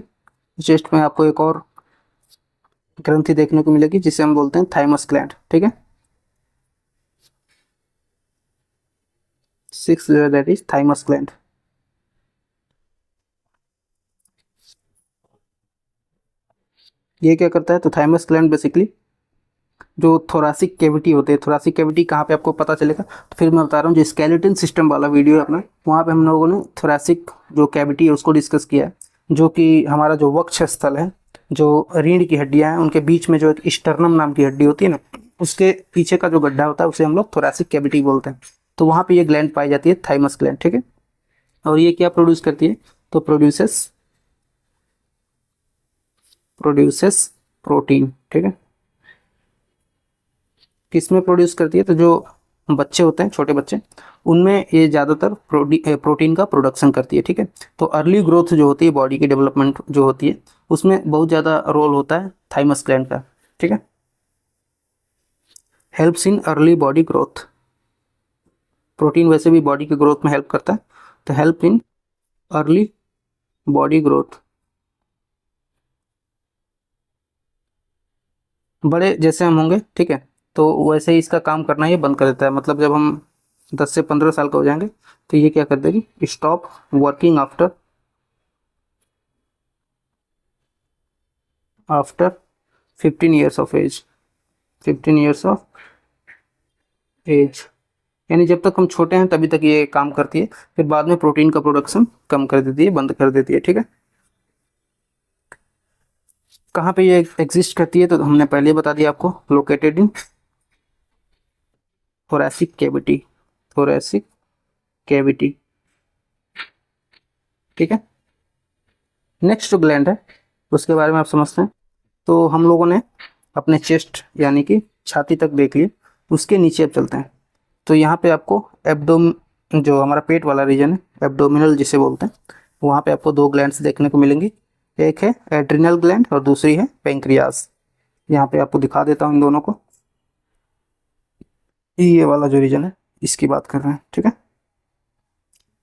चेस्ट में आपको एक और ग्रंथि देखने को मिलेगी जिसे हम बोलते हैं थाइमस ग्लैंड, ठीक है। Six that is thymus gland. ये क्या करता है, तो थाइमस ग्लैंड बेसिकली जो थोरासिक कैविटी होते हैं, थोरासिक कैविटी कहाँ पे आपको पता चलेगा, तो फिर मैं बता रहा हूँ, जो स्केलेटन सिस्टम वाला वीडियो है अपना, वहाँ पे हम लोगों ने थोरासिक जो कैविटी है उसको डिस्कस किया है, जो कि हमारा जो वक्ष स्थल है, जो रीढ़ की हड्डियाँ हैं उनके बीच में जो एक स्टर्नम नाम की हड्डी होती है ना, उसके पीछे का जो गड्ढा होता है उसे हम लोग थोरासिक कैविटी बोलते हैं। तो वहाँ पे ये ग्लैंड पाई जाती है, थाइमस ग्लैंड, ठीक है। और ये क्या प्रोड्यूस करती है, तो प्रोड्यूसेस, प्रोड्यूसेस प्रोटीन, ठीक है। किस में प्रोड्यूस करती है, तो जो बच्चे होते हैं छोटे बच्चे उनमें ये ज़्यादातर प्रोटीन का प्रोडक्शन करती है, ठीक है। तो अर्ली ग्रोथ जो होती है, बॉडी की डेवलपमेंट जो होती है उसमें बहुत ज़्यादा रोल होता है थाइमस ग्लैंड का, ठीक है। Helps in early body growth, protein वैसे भी बॉडी की ग्रोथ में हेल्प करता है, तो help in early body growth. बड़े जैसे हम होंगे, ठीक है, तो वैसे ही इसका काम करना ये बंद कर देता है, मतलब जब हम 10 से 15 साल का हो जाएंगे तो ये क्या कर देगी, stop working after, after 15 years of age, 15 years of age, यानी जब तक हम छोटे हैं तभी तक ये काम करती है, फिर बाद में प्रोटीन का प्रोडक्शन कम कर देती है, बंद कर देती है, ठीक है। कहाँ पे ये एग्जिस्ट करती है, तो हमने पहले ही बता दिया आपको, located in thoracic cavity, thoracic cavity, ठीक है। नेक्स्ट जो ग्लैंड है उसके बारे में आप समझते हैं। तो हम लोगों ने अपने चेस्ट यानी कि छाती तक देख लिए, उसके नीचे अब चलते हैं। तो यहाँ पे आपको एब्डोम, जो हमारा पेट वाला रीजन है, एब्डोमिनल जिसे बोलते हैं, वहाँ पे आपको दो ग्लैंड्स देखने को मिलेंगी। एक है एड्रिनल ग्लैंड और दूसरी है पेंक्रियाज। यहाँ पे आपको दिखा देता हूँ इन दोनों को। ये वाला जो रीजन है इसकी बात कर रहे हैं, ठीक है।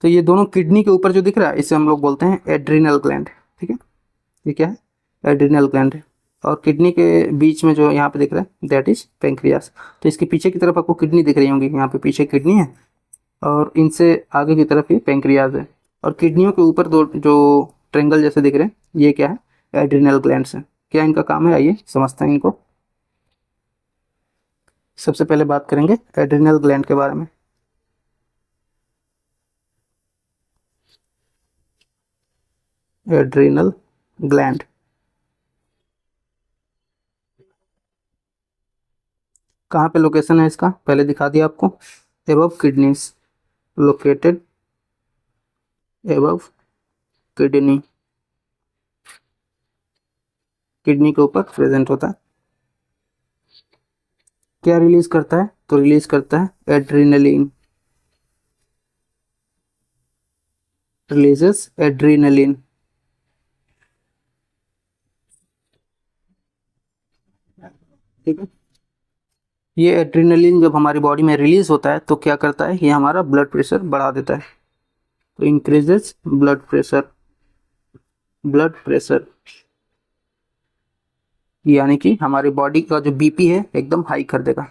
तो ये दोनों किडनी के ऊपर जो दिख रहा है इसे हम लोग बोलते हैं एड्रिनल ग्लैंड, ठीक है। ये क्या है, एड्रिनल ग्लैंड है। और किडनी के बीच में जो यहाँ पे दिख रहा है दैट इज पेंक्रियास। तो इसके पीछे की तरफ आपको किडनी दिख रही होंगी, यहाँ पे पीछे किडनी है और इनसे आगे की तरफ ये पेंक्रियाज है। और किडनियों के ऊपर दो जो ट्रेंगल जैसे दिख रहे हैं ये क्या है, एड्रिनल ग्लैंड्स हैं। क्या इनका काम है, आइए समझते हैं इनको। सबसे पहले बात करेंगे एड्रिनल ग्लैंड के बारे में। एड्रिनल ग्लैंड कहाँ पे लोकेशन है इसका, पहले दिखा दिया आपको, above kidneys, located above kidney, kidney के ऊपर प्रेजेंट होता है। क्या रिलीज करता है, तो रिलीज करता है एड्रीनलिन, रिलीजेस एड्रीनलिन, ठीक है। ये एड्रीनलिन जब हमारी बॉडी में रिलीज होता है तो क्या करता है, ये हमारा ब्लड प्रेशर बढ़ा देता है। तो increases blood pressure, blood pressure यानी कि हमारी बॉडी का जो बीपी है एकदम हाई कर देगा।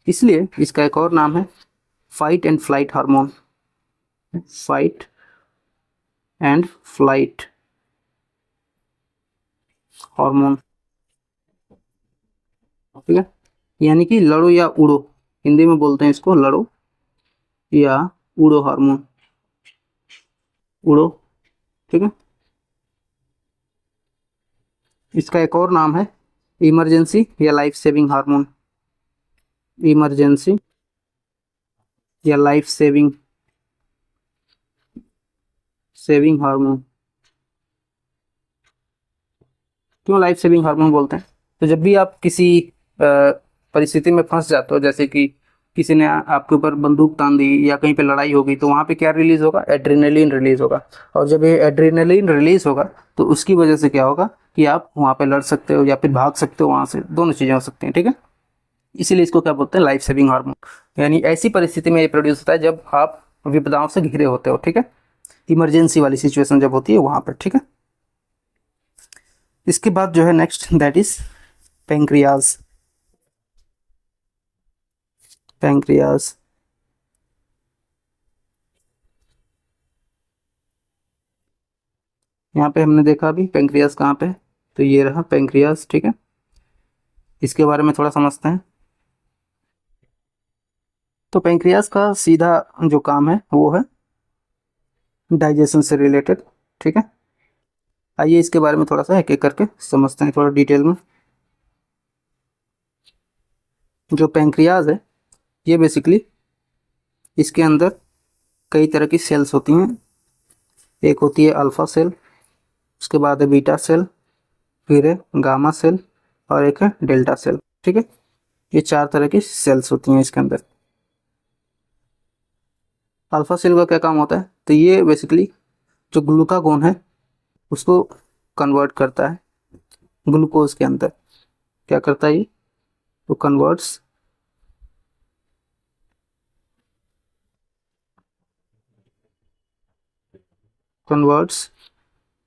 इसलिए इसका एक और नाम है fight and flight hormone, fight and flight hormone, ठीक है। यानी कि लड़ो या उड़ो, हिंदी में बोलते हैं इसको लड़ो या उड़ो हार्मोन, उड़ो, ठीक है। इसका एक और नाम है इमरजेंसी या लाइफ सेविंग हार्मोन, इमरजेंसी या लाइफ सेविंग सेविंग हार्मोन। क्यों लाइफ सेविंग हार्मोन बोलते हैं, तो जब भी आप किसी परिस्थिति में फंस जाते हो, जैसे कि किसी ने आपके ऊपर बंदूक तान दी या कहीं पे लड़ाई होगी, तो वहाँ पे क्या रिलीज होगा, एड्रेनलिन रिलीज होगा। और जब ये एड्रेनलिन रिलीज होगा तो उसकी वजह से क्या होगा कि आप वहाँ पे लड़ सकते हो या फिर भाग सकते हो वहाँ से, दोनों चीज़ें हो सकती हैं, ठीक है। इसीलिए इसको क्या बोलते हैं, लाइफ सेविंग हार्मोन। यानी ऐसी परिस्थिति में ये प्रोड्यूस होता है जब आप विपदाओं से घिरे होते हो, ठीक है। इमरजेंसी वाली सिचुएशन जब होती है वहाँ पर, ठीक है। इसके बाद जो है next that is pancreas, pancreas यहाँ पे हमने देखा अभी पेंक्रियाज कहाँ पे, तो ये रहा पेंक्रियाज, ठीक है। इसके बारे में थोड़ा समझते हैं। तो पेंक्रियाज का सीधा जो काम है वो है डाइजेशन से रिलेटेड, ठीक है। आइए इसके बारे में थोड़ा सा एक एक करके समझते हैं थोड़ा डिटेल में। जो पेंक्रियाज है ये बेसिकली, इसके अंदर कई तरह की सेल्स होती हैं। एक होती है अल्फा सेल, उसके बाद है बीटा सेल, फिर है गामा सेल और एक है डेल्टा सेल, ठीक है। ये चार तरह की सेल्स होती हैं इसके अंदर। अल्फा सेल का क्या काम होता है, तो ये बेसिकली जो ग्लूकागोन है उसको कन्वर्ट करता है ग्लूकोज के अंदर। क्या करता है ये, तो converts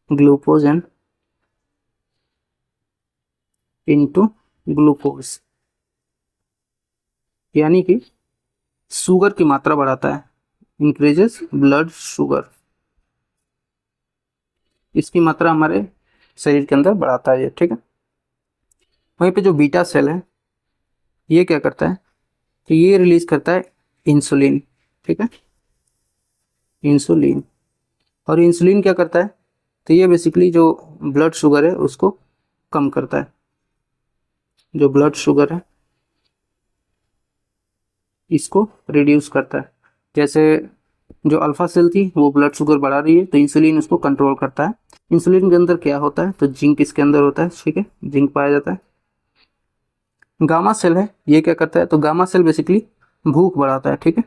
glucose and into glucose, यानी कि शुगर की मात्रा बढ़ाता है, इंक्रीजेस ब्लड शुगर, इसकी मात्रा हमारे शरीर के अंदर बढ़ाता है ये, ठीक है। वहीं पे जो बीटा सेल है ये क्या करता है, तो ये रिलीज करता है इंसुलिन, ठीक है, इंसुलिन। और इंसुलिन क्या करता है, तो ये बेसिकली जो ब्लड शुगर है उसको कम करता है, जो ब्लड शुगर है इसको रिड्यूस करता है। जैसे जो अल्फा सेल थी वो ब्लड शुगर बढ़ा रही है, तो इंसुलिन उसको कंट्रोल करता है। इंसुलिन के अंदर क्या होता है, तो जिंक इसके अंदर होता है, ठीक है, जिंक पाया जाता है। गामा सेल है, ये क्या करता है, तो गामा सेल बेसिकली भूख बढ़ाता है, ठीक है,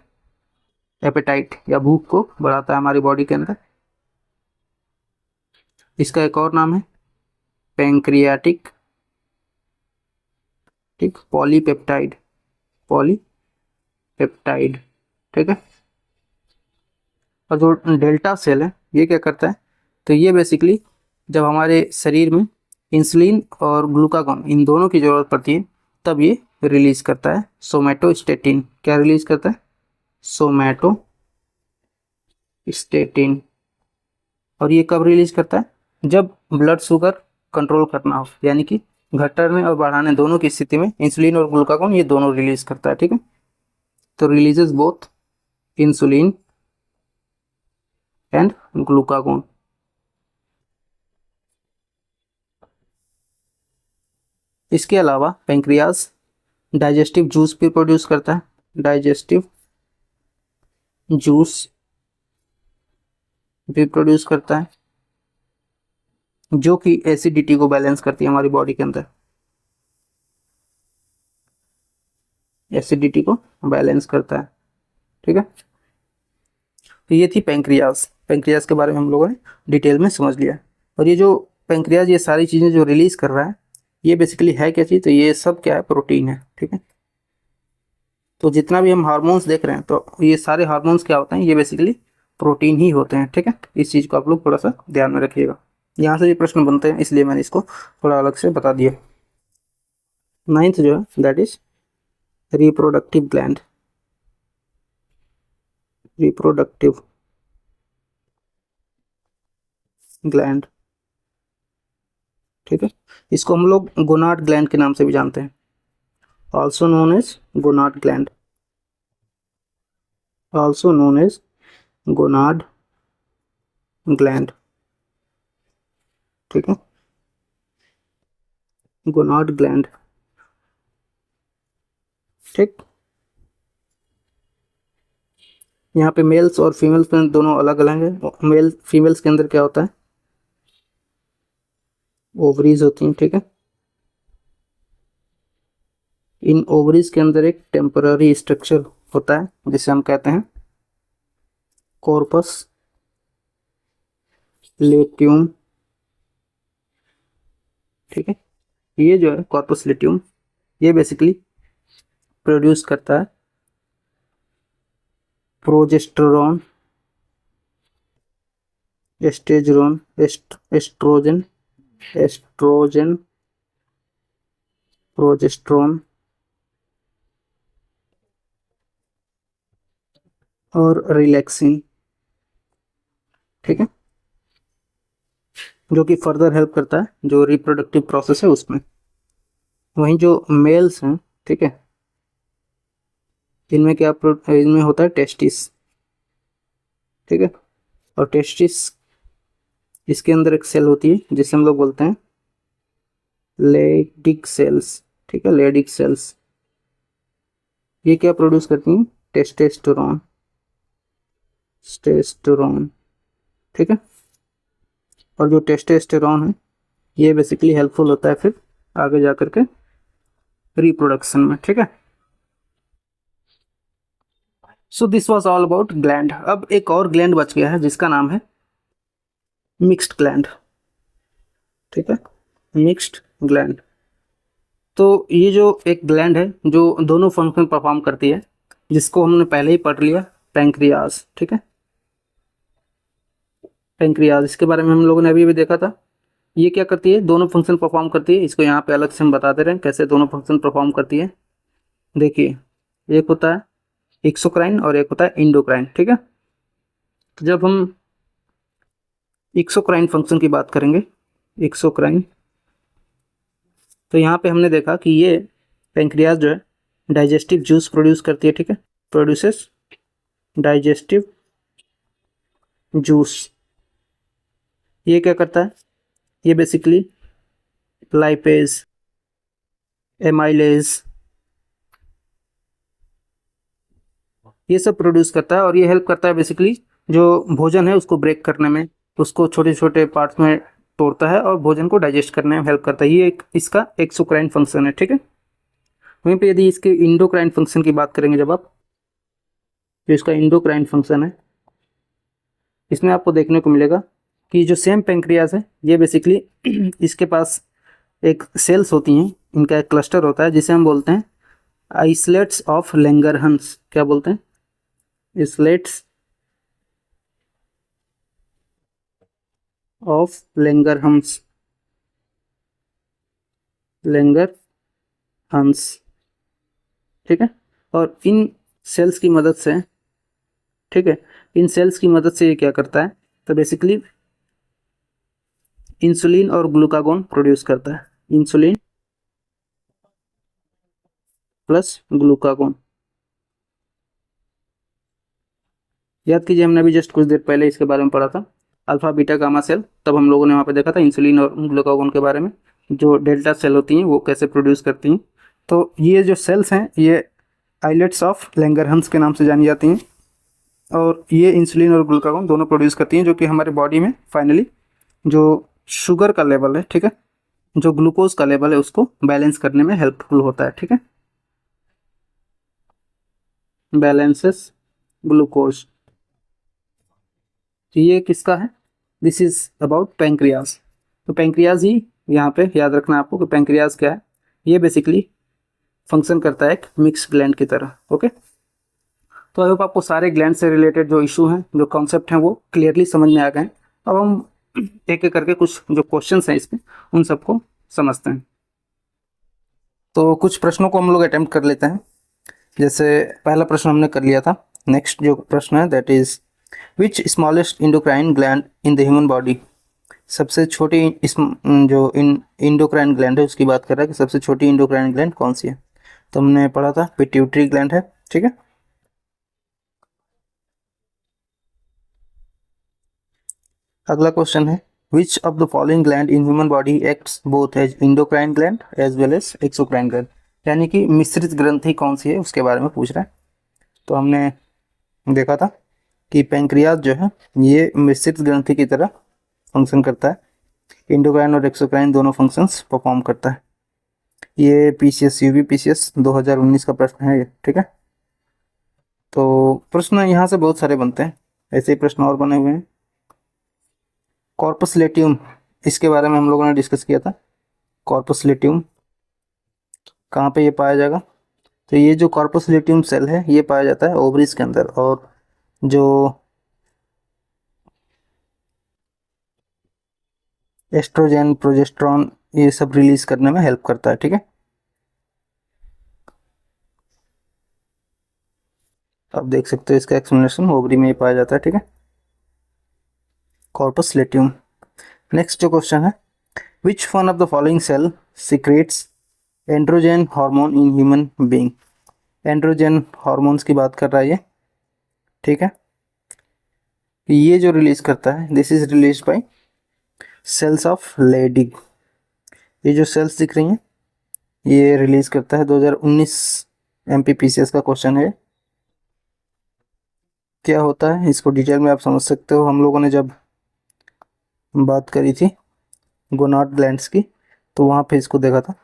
एपेटाइट या भूख को बढ़ाता है हमारी बॉडी के अंदर। इसका एक और नाम है पैंक्रियाटिक, ठीक, पॉलीपेप्टाइड, पॉलीपेप्टाइड, ठीक है। और जो डेल्टा सेल है ये क्या करता है, तो ये बेसिकली जब हमारे शरीर में इंसुलिन और ग्लूकागॉन इन दोनों की ज़रूरत पड़ती है तब ये रिलीज करता है सोमेटोस्टेटिन। क्या रिलीज करता है, सोमेटोस्टेटिन। और ये कब रिलीज करता है, जब ब्लड शुगर कंट्रोल करना हो, यानी कि घटाने और बढ़ाने दोनों की स्थिति में इंसुलिन और ग्लूकागॉन ये दोनों रिलीज करता है, ठीक है। तो releases both insulin and glucagon. इसके अलावा पेंक्रियाज डाइजेस्टिव जूस भी प्रोड्यूस करता है, डाइजेस्टिव जूस भी प्रोड्यूस करता है, जो कि एसिडिटी को बैलेंस करती है हमारी बॉडी के अंदर, एसिडिटी को बैलेंस करता है, ठीक है। तो ये थी पेंक्रियाज। पेंक्रियाज के बारे में हम लोगों ने डिटेल में समझ लिया। और ये जो पेंक्रियाज ये सारी चीज़ें जो रिलीज कर रहा है ये बेसिकली है क्या चीज़, तो ये सब क्या है, प्रोटीन है, ठीक है। तो जितना भी हम हार्मोन्स देख रहे हैं तो ये सारे हार्मोन्स क्या होते हैं, ये बेसिकली प्रोटीन ही होते हैं, ठीक है। इस चीज़ को आप लोग थोड़ा सा ध्यान में रखिएगा, यहाँ से भी प्रश्न बनते हैं इसलिए मैंने इसको थोड़ा अलग से बता दिया। नाइन्थ जो है that is reproductive gland, reproductive gland, ठीक है। इसको हम लोग गोनाड ग्लैंड के नाम से भी जानते हैं, also known as gonad gland, also known as gonad gland, ठीक है, गोनाड ग्लैंड, ठीक। यहाँ पे मेल्स और फीमेल्स में दोनों अलग अलग है। मेल फीमेल्स के अंदर क्या होता है, ओवरीज होती हैं, ठीक है। इन ओवरीज के अंदर एक टेम्पररी स्ट्रक्चर होता है जिसे हम कहते हैं कॉर्पस लेट्यूम, ठीक है। ये जो है कॉर्पस लेट्यूम ये बेसिकली प्रोड्यूस करता है प्रोजेस्टेरोन, एस्टेरोन, एस्ट्रोजन, एस्ट्रोजन, प्रोजेस्टेरोन और रिलैक्सिन, ठीक है, जो कि फर्दर हेल्प करता है जो रिप्रोडक्टिव प्रोसेस है उसमें। वहीं जो मेल्स हैं, ठीक है, इनमें क्या इनमें होता है टेस्टिस, ठीक है। और टेस्टिस इसके अंदर एक सेल होती है जिसे हम लोग बोलते हैं लेडिक सेल्स, ठीक है, लेडिक सेल्स। ये क्या प्रोड्यूस करती हैं, टेस्टेस्टेरोन, टेस्टेस्टेरोन, ठीक है। और जो टेस्टेस्टेरोन है ये बेसिकली हेल्पफुल होता है फिर आगे जाकर के रिप्रोडक्शन में, ठीक है। So this was all about gland. अब एक और ग्लैंड बच गया है जिसका नाम है मिक्स्ड ग्लैंड, ठीक है, मिक्स्ड ग्लैंड। तो ये जो एक ग्लैंड है जो दोनों फंक्शन परफॉर्म करती है, जिसको हमने पहले ही पढ़ लिया, पैंक्रियाज, ठीक है, पैंक्रियाज इसके बारे में हम लोगों ने अभी भी देखा था। ये क्या करती है, दोनों फंक्शन परफॉर्म करती है। इसको यहाँ पे अलग से हम बता दे रहे हैं कैसे दोनों फंक्शन परफॉर्म करती है। देखिए एक होता है एक्सोक्राइन और एक होता है इंडोक्राइन, ठीक है। तो जब हम एक्सोक्राइन फंक्शन की बात करेंगे, एक्सोक्राइन, तो यहाँ पे हमने देखा कि ये पैंक्रियाज जो है डाइजेस्टिव जूस प्रोड्यूस करती है, ठीक है, प्रोड्यूसेस डाइजेस्टिव जूस, ये क्या करता है, ये बेसिकली लाइपेज, एमाइलेज, ये सब प्रोड्यूस करता है और ये हेल्प करता है बेसिकली जो भोजन है उसको ब्रेक करने में, उसको छोटे छोटे पार्ट्स में तोड़ता है और भोजन को डाइजेस्ट करने में हेल्प करता है। ये एक इसका एक्सोक्राइन फंक्शन है, ठीक है। वहीं पे यदि इसके इंडोक्राइन फंक्शन की बात करेंगे जब आप, जो इसका इंडोक्राइन फंक्शन है, इसमें आपको देखने को मिलेगा कि जो सेम पेंक्रियाज है ये बेसिकली इसके पास एक सेल्स होती हैं, इनका एक क्लस्टर होता है जिसे हम बोलते हैं आइसलेट्स ऑफ लैंगरहंस। क्या बोलते हैं? आइसलेट्स ऑफ लैंगरहंस, लैंगरहंस, ठीक है। और इन सेल्स की मदद से, ठीक है, इन सेल्स की मदद से ये क्या करता है, तो बेसिकली इंसुलिन और ग्लूकागोन प्रोड्यूस करता है, इंसुलिन प्लस ग्लूकागोन। याद कीजिए हमने अभी जस्ट कुछ देर पहले इसके बारे में पढ़ा था, अल्फा बीटा गामा सेल, तब हम लोगों ने वहाँ पे देखा था इंसुलिन और ग्लूकागोन के बारे में, जो डेल्टा सेल होती हैं वो कैसे प्रोड्यूस करती हैं। तो ये जो सेल्स हैं ये आइलेट्स ऑफ लैंगरहंस के नाम से जानी जाती हैं और ये इंसुलिन और ग्लूकागोन दोनों प्रोड्यूस करती हैं, जो कि हमारे बॉडी में फाइनली जो शुगर का लेवल है, ठीक है, जो ग्लूकोज का लेवल है उसको बैलेंस करने में हेल्पफुल होता है, ठीक है, बैलेंसेस ग्लूकोज। तो ये किसका है? This is about pancreas. तो पैंक्रियाज ही यहाँ पे याद रखना है आपको कि पैंक्रियाज क्या है, ये बेसिकली फंक्शन करता है एक मिक्स ग्लैंड की तरह, ओके। तो आई होप आपको सारे ग्लैंड से रिलेटेड जो इशू हैं, जो कॉन्सेप्ट हैं वो क्लियरली समझ में आ गए हैं। अब हम एक एक करके कुछ जो क्वेश्चंस हैं इसमें उन सबको समझते हैं। तो कुछ प्रश्नों को हम लोग अटेम्प्ट कर लेते हैं। जैसे पहला प्रश्न हमने कर लिया था, नेक्स्ट जो प्रश्न है that is which smallest endocrine gland in the human body. सबसे छोटी जो इंडोक्राइन ग्लैंड है उसकी बात कर रहा है कि सबसे छोटी इंडोक्राइन ग्लैंड कौन सी है। तो हमने पढ़ा था पिट्यूटरी ग्लैंड है, ठीक है। अगला क्वेश्चन है which of the following gland in human body acts both as endocrine gland as well as exocrine gland, यानी कि मिश्रित ग्रंथि कौन सी है उसके बारे में पूछ रहा है। तो हमने देखा था कि पैंक्रियाज जो है ये मिश्रित ग्रंथि की तरह फंक्शन करता है, इंडोक्राइन और एक्सोक्राइन दोनों फंक्शंस परफॉर्म करता है। ये पीसीएस यूवी पीसीएस 2019 का प्रश्न है ये, ठीक है। तो प्रश्न यहाँ से बहुत सारे बनते हैं, ऐसे ही प्रश्न और बने हुए हैं। कॉर्पस लेटियम, इसके बारे में हम लोगों ने डिस्कस किया था। कॉर्पस लेटियम कहाँ पे ये पाया जाएगा? तो ये जो कॉर्पस लेटियम सेल है ये पाया जाता है ओवरीज के अंदर, और जो एस्ट्रोजन प्रोजेस्टेरॉन ये सब रिलीज करने में हेल्प करता है, ठीक है। आप देख सकते हो इसका एक्सप्लेनेशन, ओवरी में ये पाया जाता है, ठीक है, कॉर्पस लेटियम। नेक्स्ट जो क्वेश्चन है which one of the following cell secretes androgen hormone in human being. Androgen hormones की बात कर रहा है ये, ठीक है। ये जो रिलीज करता है this is release by cells of Leydig. ये जो सेल्स दिख रही हैं ये रिलीज करता है। 2019 एमपीपीसीएस का क्वेश्चन है। क्या होता है इसको डिटेल में आप समझ सकते हो। हम लोगों ने जब बात करी थी गोनाड ग्लैंड्स की तो वहाँ पे इसको देखा था,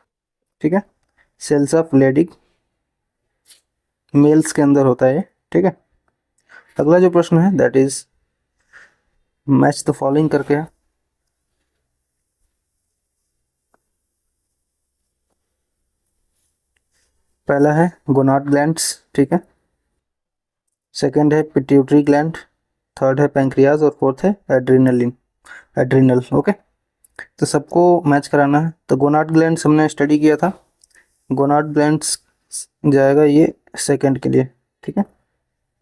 ठीक है। सेल्स ऑफ लेडिग मेल्स के अंदर होता है ये, ठीक है। अगला जो प्रश्न है that is match the following करके है। पहला है गोनाड ग्लैंड्स, ठीक है। सेकंड है पिट्यूटरी ग्लैंड, थर्ड है पैंक्रियाज और फोर्थ है एड्रिनल, ओके। तो सबको मैच कराना है। तो गोनाड ग्लैंड्स हमने स्टडी किया था, गोनाड ग्लैंड्स जाएगा ये सेकंड के लिए, ठीक है,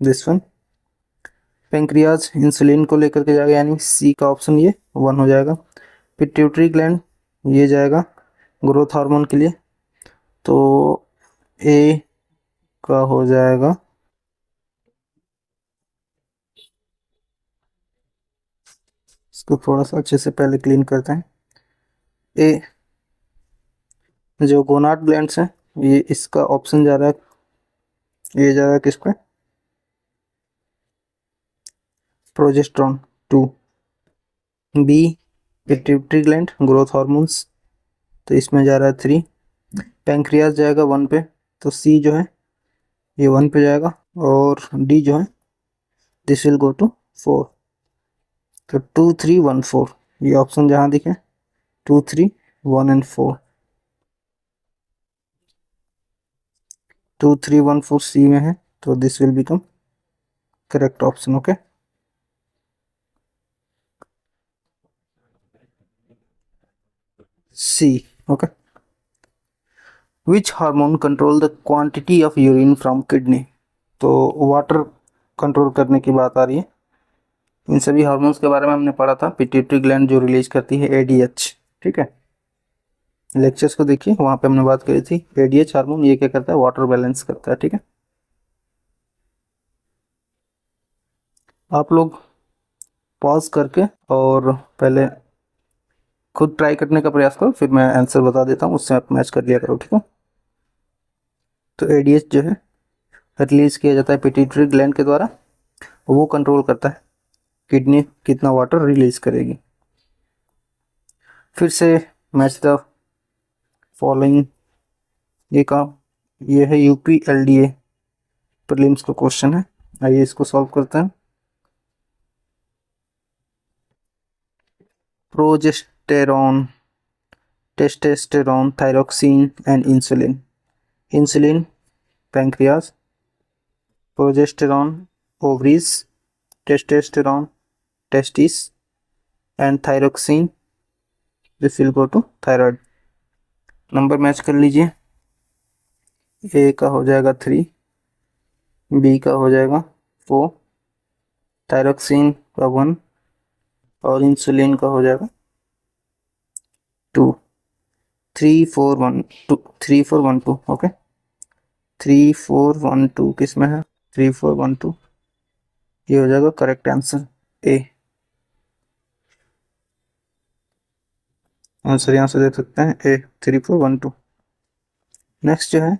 दिस वन। पैंक्रियाज इंसुलिन को लेकर के जाएगा, यानी सी का ऑप्शन ये 1 हो जाएगा। पिट्यूटरी ग्लैंड ये जाएगा ग्रोथ हार्मोन के लिए, तो ए का हो जाएगा इसको थोड़ा सा अच्छे से पहले क्लीन करते हैं। ए जो गोनाड ग्लैंड्स हैं, ये इसका ऑप्शन जा रहा है, ये जा रहा है किस पे, progesterone 2। B pituitary gland growth hormones, तो इसमें जा रहा है 3। पैंक्रियाज जाएगा 1 पे, तो सी जो है ये 1 पे जाएगा, और डी जो है दिस विल गो टू 4। तो 2 3 1 4 ये ऑप्शन जहाँ दिखे 2 3 1 एंड 4, 2 3 1 4 सी में है, तो this will become correct option. Okay, C. Okay, which hormone control the quantity of urine from kidney, तो वाटर कंट्रोल करने की बात आ रही है। इन सभी हार्मोन्स के बारे में हमने पढ़ा था, पिट्यूटरी ग्लैंड जो रिलीज करती है एडीएच, ठीक है, लेक्चर्स को देखिए, वहां पे हमने बात करी थी। एडीएच हार्मोन ये क्या करता है, वाटर बैलेंस करता है, ठीक है। आप लोग पॉज करके और पहले खुद ट्राई करने का प्रयास करो, फिर मैं आंसर बता देता हूँ, उससे आप मैच कर लिया करो, ठीक है। तो एडीएच जो है रिलीज किया जाता है पिट्यूटरी ग्लैंड के द्वारा, वो कंट्रोल करता है किडनी कितना वाटर रिलीज करेगी। फिर से मैच द फॉलोइंग, ये काम, ये है यूपीएलडीए प्रीलिम्स का क्वेश्चन है, आइए इसको सॉल्व करते हैं। Progesterone, testosterone, thyroxine and insulin. Insulin pancreas, progesterone ovaries, testosterone testis and thyroxine this will go to thyroid. Number match कर लीजिए, ए का हो जाएगा 3, बी का हो जाएगा 4, थायरोक्सिन का 1 और इंसुलिन का हो जाएगा 2। 3 4 1 2, 3 4 1 2। ओके, 3 4 1 2 किस में है, 3 4 1 2, ये हो जाएगा करेक्ट आंसर ए। आंसर यहाँ से देख सकते हैं ए 3 4 1 2। नेक्स्ट जो है,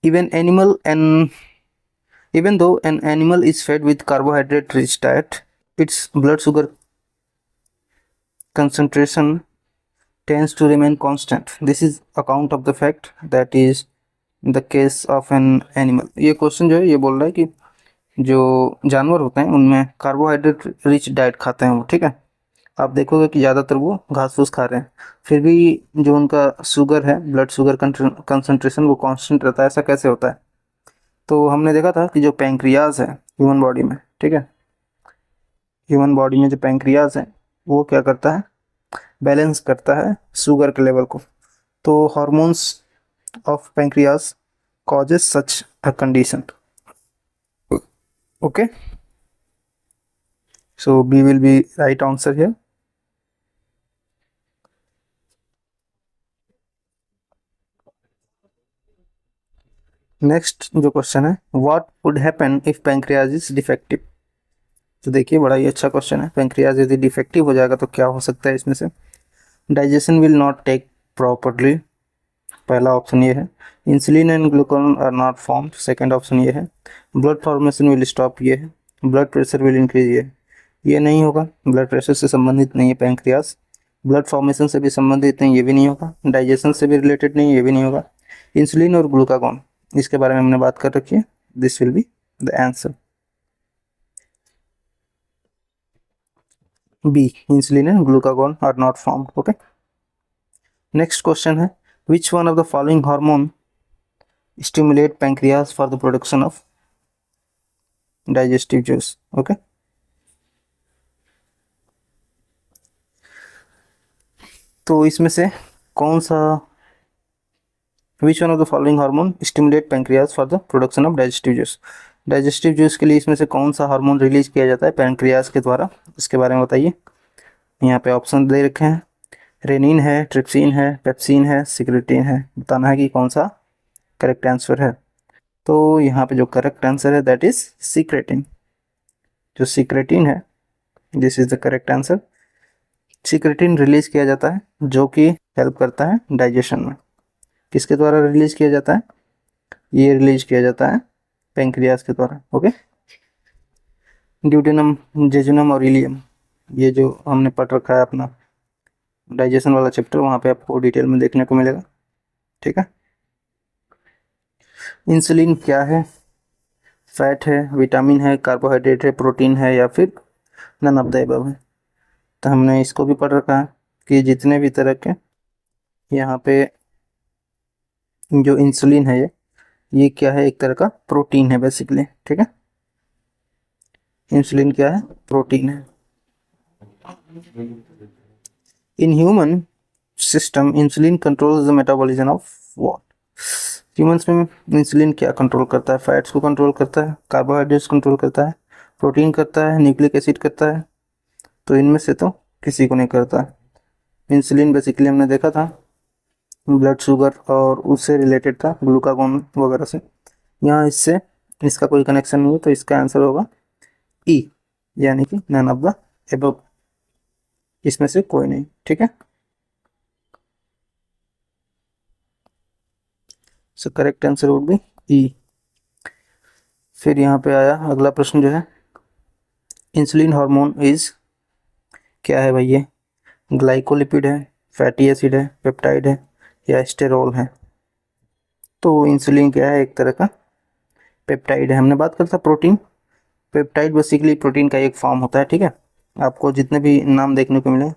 even animal and even though an animal is fed with carbohydrate rich diet, its blood sugar concentration tends to remain constant. This is account of the fact that is the case of an animal। ये question जो है ये बोल रहा है कि जो जानवर होते हैं उनमें कार्बोहाइड्रेट रिच डाइट खाते हैं वो, ठीक है। आप देखोगे कि ज़्यादातर वो घास फूस खा रहे हैं, फिर भी जो उनका शुगर है, ब्लड शुगर कंसंट्रेशन वो कांस्टेंट रहता है। ऐसा कैसे होता है, तो हमने देखा था कि जो पैंक्रियाज है ह्यूमन बॉडी में, ठीक है, ह्यूमन बॉडी में जो पैंक्रियाज है वो क्या करता है, बैलेंस करता है शुगर के लेवल को। तो hormones of pancreas causes such a condition। Okay, so B will be right answer here। Next जो क्वेश्चन है, what would happen if pancreas is defective. तो देखिए बड़ा ही अच्छा क्वेश्चन है, पैंक्रियाज यदि डिफेक्टिव हो जाएगा तो क्या हो सकता है इसमें से। Digestion will not take properly, पहला ऑप्शन ये है। Insulin and glucagon are not formed, second option ये है। ब्लड फॉर्मेशन विल स्टॉप, ये है। ब्लड प्रेशर विल इंक्रीज, ये नहीं होगा, ब्लड प्रेशर से संबंधित नहीं है पैंक्रियाज। ब्लड फॉर्मेशन से भी संबंधित नहीं, ये भी नहीं होगा। डाइजेशन से भी रिलेटेड नहीं, ये भी नहीं होगा। इंसुलिन और ग्लूकागॉन इसके बारे में हमने बात कर रखी है, this will be the answer B, insulin and glucagon are not formed. Okay, next question है, which one of the following hormone stimulate pancreas for the production of digestive juice। okay, तो इसमें से कौन सा, विच one of the following hormone stimulate pancreas for the production of digestive juice. Digestive juice के लिए इसमें से कौन सा हार्मोन रिलीज किया जाता है पैंक्रियाज के द्वारा, इसके बारे में बताइए। यहाँ पे ऑप्शन दे रखे हैं, रेनिन है, ट्रिप्सिन है, पेप्सिन है, सिक्रेटिन है। बताना है कि कौन सा करेक्ट आंसर है। तो यहाँ पे जो करेक्ट आंसर है दैट इज सिक्रेटिन। जो सिक्रेटिन है this is the correct answer. Secretin release किया जाता है जो कि हेल्प करता है डाइजेशन में। किसके द्वारा रिलीज किया जाता है? ये रिलीज किया जाता है पेंक्रियाज के द्वारा। ओके, ड्यूटेनम, जेजुनम और इलियम, ये जो हमने पढ़ रखा है अपना डाइजेशन वाला चैप्टर, वहाँ पे आपको डिटेल में देखने को मिलेगा। ठीक है, इंसुलिन क्या है? फैट है, विटामिन है, कार्बोहाइड्रेट है, प्रोटीन है, या फिर नन ऑफ द अबव है? तो हमने इसको भी पढ़ रखा है कि जितने भी तरह के यहाँ पे जो इंसुलिन है ये क्या है? एक तरह का प्रोटीन है बेसिकली। ठीक है, इंसुलिन क्या है? प्रोटीन है। In human system insulin controls the metabolism of what? Humans में इंसुलिन क्या कंट्रोल करता है? फैट्स को कंट्रोल करता है, कार्बोहाइड्रेट्स कंट्रोल करता है, प्रोटीन करता है, न्यूक्लिक एसिड करता है? तो इनमें से तो किसी को नहीं करता। इंसुलिन बेसिकली हमने देखा था ब्लड शुगर और उससे रिलेटेड था, ग्लूकागोन वगैरह से। यहाँ इससे इसका कोई कनेक्शन नहीं है, तो इसका आंसर होगा ई, यानी कि नन ऑफ द अबव, इसमें से कोई नहीं। ठीक है, so correct answer would be E. फिर यहाँ पे आया अगला प्रश्न जो है, इंसुलिन हार्मोन इज क्या है भाई? ये ग्लाइकोलिपिड है, फैटी एसिड है, पेप्टाइड है, या स्टेरॉल है? तो इंसुलिन क्या है? एक तरह का पेप्टाइड है। हमने बात करता प्रोटीन, पेप्टाइड बेसिकली प्रोटीन का एक फॉर्म होता है। ठीक है, आपको जितने भी नाम देखने को मिले,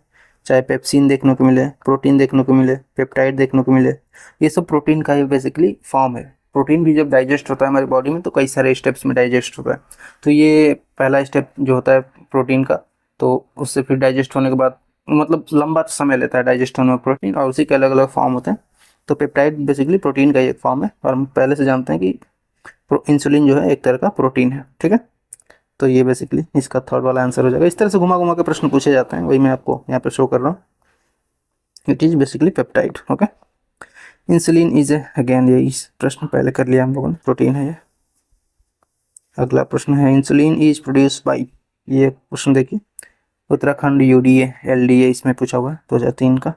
चाहे पेप्सिन देखने को मिले, प्रोटीन देखने को मिले, पेप्टाइड देखने को मिले, ये सब प्रोटीन का ही बेसिकली फॉर्म है। प्रोटीन भी जब डाइजेस्ट होता है हमारी बॉडी में तो कई सारे स्टेप्स में डाइजेस्ट होता है। तो ये पहला स्टेप जो होता है प्रोटीन का, तो उससे फिर डाइजेस्ट होने के बाद मतलब लंबा समय लेता है डाइजेस्ट होने में प्रोटीन, और उसी के अलग अलग फॉर्म होते हैं। तो पेप्टाइड बेसिकली प्रोटीन का एक फॉर्म है, और हम पहले से जानते हैं कि इंसुलिन जो है एक तरह का प्रोटीन है। ठीक है, तो ये बेसिकली इसका थर्ड वाला आंसर हो जाएगा। इस तरह से घुमा घुमा के प्रश्न पूछे जाते हैं, वही मैं आपको यहाँ पे शो कर रहा हूँ। It is basically peptide. Okay, insulin is again, ये इस प्रश्न पहले कर लिया हम लोगों ने, प्रोटीन है ये। अगला प्रश्न है, इंसुलिन इज प्रोड्यूस बाई, ये प्रश्न देखिए, उत्तराखंड यूडीए एलडीए इसमें पूछा हुआ है 2003 का।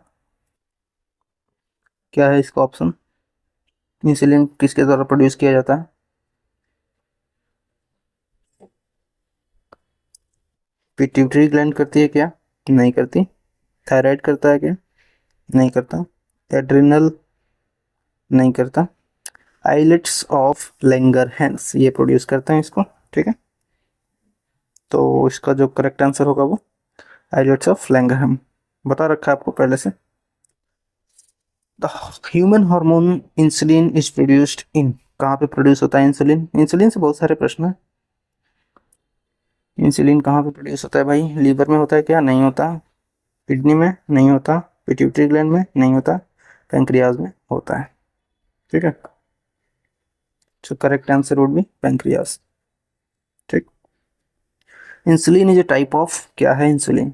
क्या है इसका ऑप्शन? इंसुलिन किसके द्वारा प्रोड्यूस किया जाता है? पिट्यूटरी ग्लैंड करती है क्या? नहीं करती। थायराइड करता है क्या? नहीं करता। एड्रिनल? नहीं करता। आइलेट्स ऑफ लैंगरहैंस ये प्रोड्यूस करते हैं इसको। ठीक है, तो इसका जो करेक्ट आंसर होगा वो आइलेट्स ऑफ लैंगरहैम, बता रखा है आपको पहले से। The human hormone insulin is produced in, कहाँ पे प्रोड्यूस होता है इंसुलिन? इंसुलिन से बहुत सारे प्रश्न हैं। इंसुलिन कहाँ पे प्रोड्यूस होता है भाई? लीवर में होता है क्या? नहीं होता। किडनी में? नहीं होता। पिट्यूटरी ग्लैंड में? नहीं होता। पैंक्रियाज में होता है। ठीक है, तो correct answer would be pancreas. ठीक, insulin is a type of, क्या है इंसुलिन?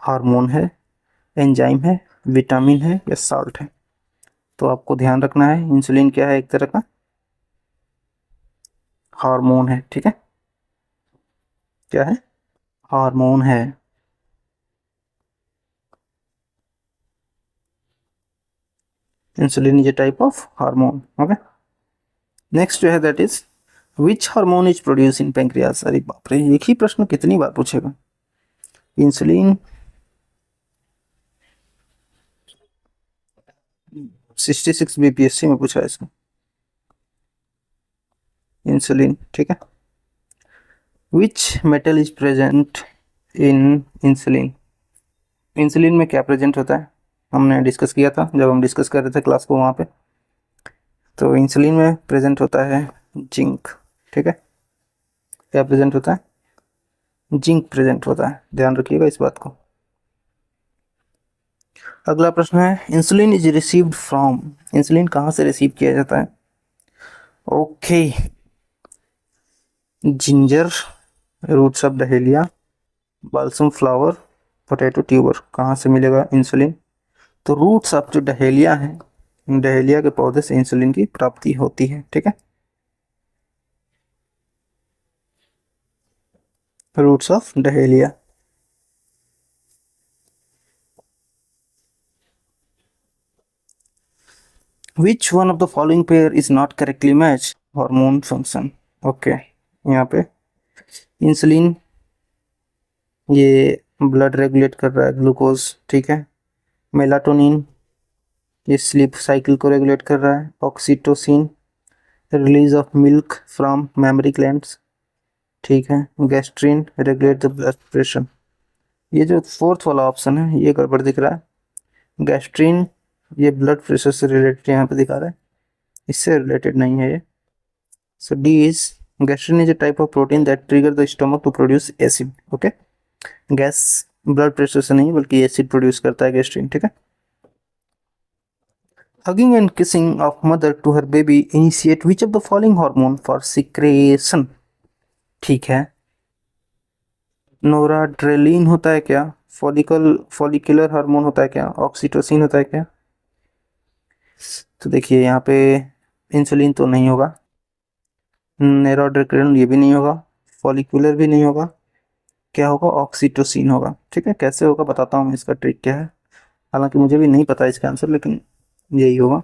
हार्मोन है, एंजाइम है, विटामिन है, या साल्ट है? तो आपको ध्यान रखना है इंसुलिन क्या है? एक तरह का हार्मोन है। ठीक है, क्या है? हार्मोन है। Insulin is a type of hormone. Okay, next जो है that is which hormone is produce in pancreas? अरे बाप रे, एक ही प्रश्न कितनी बार पूछेगा। इंसुलिन 66 बीपीएससी में पूछा है इसको, इंसुलिन। ठीक है, which metal is present in insulin? Insulin में क्या प्रेजेंट होता है? हमने डिस्कस किया था जब हम डिस्कस कर रहे थे क्लास को वहाँ पे। तो इंसुलिन में प्रेजेंट होता है जिंक। ठीक है, क्या प्रेजेंट होता है? जिंक प्रेजेंट होता है, ध्यान रखिएगा इस बात को। अगला प्रश्न है, insulin is received from, insulin कहाँ से रिसीव किया जाता है? Okay, ginger, roots of dahlia, balsam flower, potato tuber, कहाँ से मिलेगा इंसुलिन? तो रूट्स ऑफ जो डहेलिया है, डहेलिया के पौधे से इंसुलिन की प्राप्ति होती है। ठीक है, roots of dahlia. Which one of the following pair is not correctly match hormone function. Okay, यहाँ पे इंसुलिन ये ब्लड रेगुलेट कर रहा है, ग्लूकोज, ठीक है। मेलाटोनिन ये स्लीप साइकिल को रेगुलेट कर रहा है। Oxytocin release of milk from mammary glands, ठीक है। Gastrin regulate the blood pressure. ये जो फोर्थ वाला ऑप्शन है ये गड़बड़ दिख रहा है। गैस्ट्रिन ये ब्लड प्रेशर से रिलेटेड यहाँ पे दिखा रहा है, इससे रिलेटेड नहीं है ये। So D is gastrin is a type of protein that trigger the stomach to produce acid. Okay, gas blood pressure से नहीं बल्कि एसिड प्रोड्यूस करता है गैस्ट्रिन, ठीक है। Hugging and kissing of mother to her baby initiate which of the following hormone for secretion, ठीक है। नोराड्रेलिन होता है क्या, फॉलिकुलर हार्मोन होता है क्या, ऑक्सीटोसिन होता है क्या। तो देखिए यहाँ पे इंसुलिन तो नहीं होगा, नोराड्रेलिन ये भी नहीं होगा, फॉलिकुलर भी नहीं होगा, क्या होगा, ऑक्सीटोसिन होगा, ठीक है। कैसे होगा बताता हूँ मैं, इसका ट्रिक क्या है, हालांकि मुझे भी नहीं पता इसका आंसर, लेकिन यही होगा।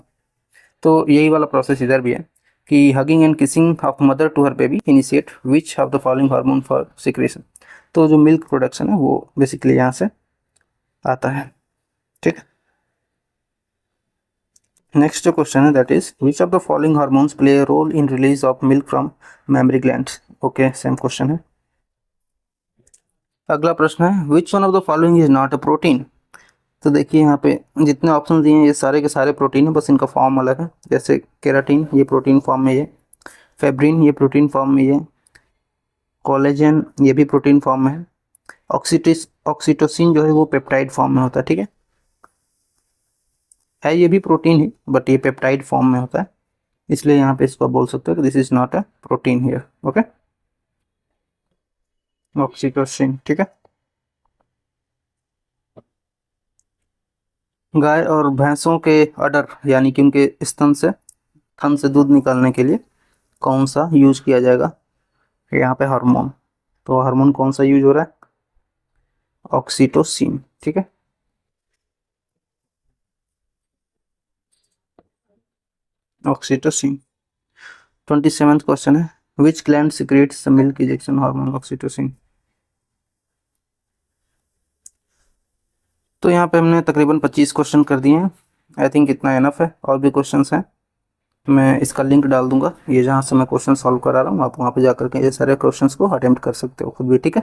तो यही वाला प्रोसेस इधर भी है कि hugging and kissing of mother to her baby initiate which of the following hormone for secretion. तो जो मिल्क प्रोडक्शन है वो बेसिकली यहाँ से आता है, ठीक है। नेक्स्ट जो क्वेश्चन है that is which of the following hormones play a role in release of milk from mammary glands. Okay, same question है। अगला प्रश्न है which one of the following is not a protein. तो देखिए यहाँ पे जितने ऑप्शन दिए हैं ये सारे के सारे प्रोटीन है, बस इनका फॉर्म अलग है। जैसे केराटिन ये प्रोटीन फॉर्म में, ये फेब्रिन ये प्रोटीन फॉर्म में, ये कोलेजन ये भी प्रोटीन फॉर्म में है, ऑक्सीटोसिन जो है वो पेप्टाइड फॉर्म में होता है, ठीक है ये भी प्रोटीन है बट ये पेप्टाइड फॉर्म में होता है, इसलिए यहाँ पे इसको बोल सकते हो कि this is not a protein here. Okay, oxytocin, ठीक है। गाय और भैंसों के अडर यानी कि उनके स्तन से, थन से दूध निकालने के लिए कौन सा यूज किया जाएगा यहाँ पे हार्मोन। तो हार्मोन कौन सा यूज हो रहा है, ऑक्सीटोसिन, ठीक है। ऑक्सीटोसिन। 27th क्वेश्चन है which gland secretes the milk ejection hormone oxytocin. तो यहाँ पे हमने तकरीबन 25 क्वेश्चन कर दिए हैं। आई थिंक इतना इनफ है, और भी क्वेश्चंस हैं, मैं इसका लिंक डाल दूंगा, ये जहाँ से मैं क्वेश्चन सॉल्व करा रहा हूँ आप वहाँ पे जाकर के ये सारे क्वेश्चंस को अटेम्प्ट कर सकते हो खुद भी, ठीक है।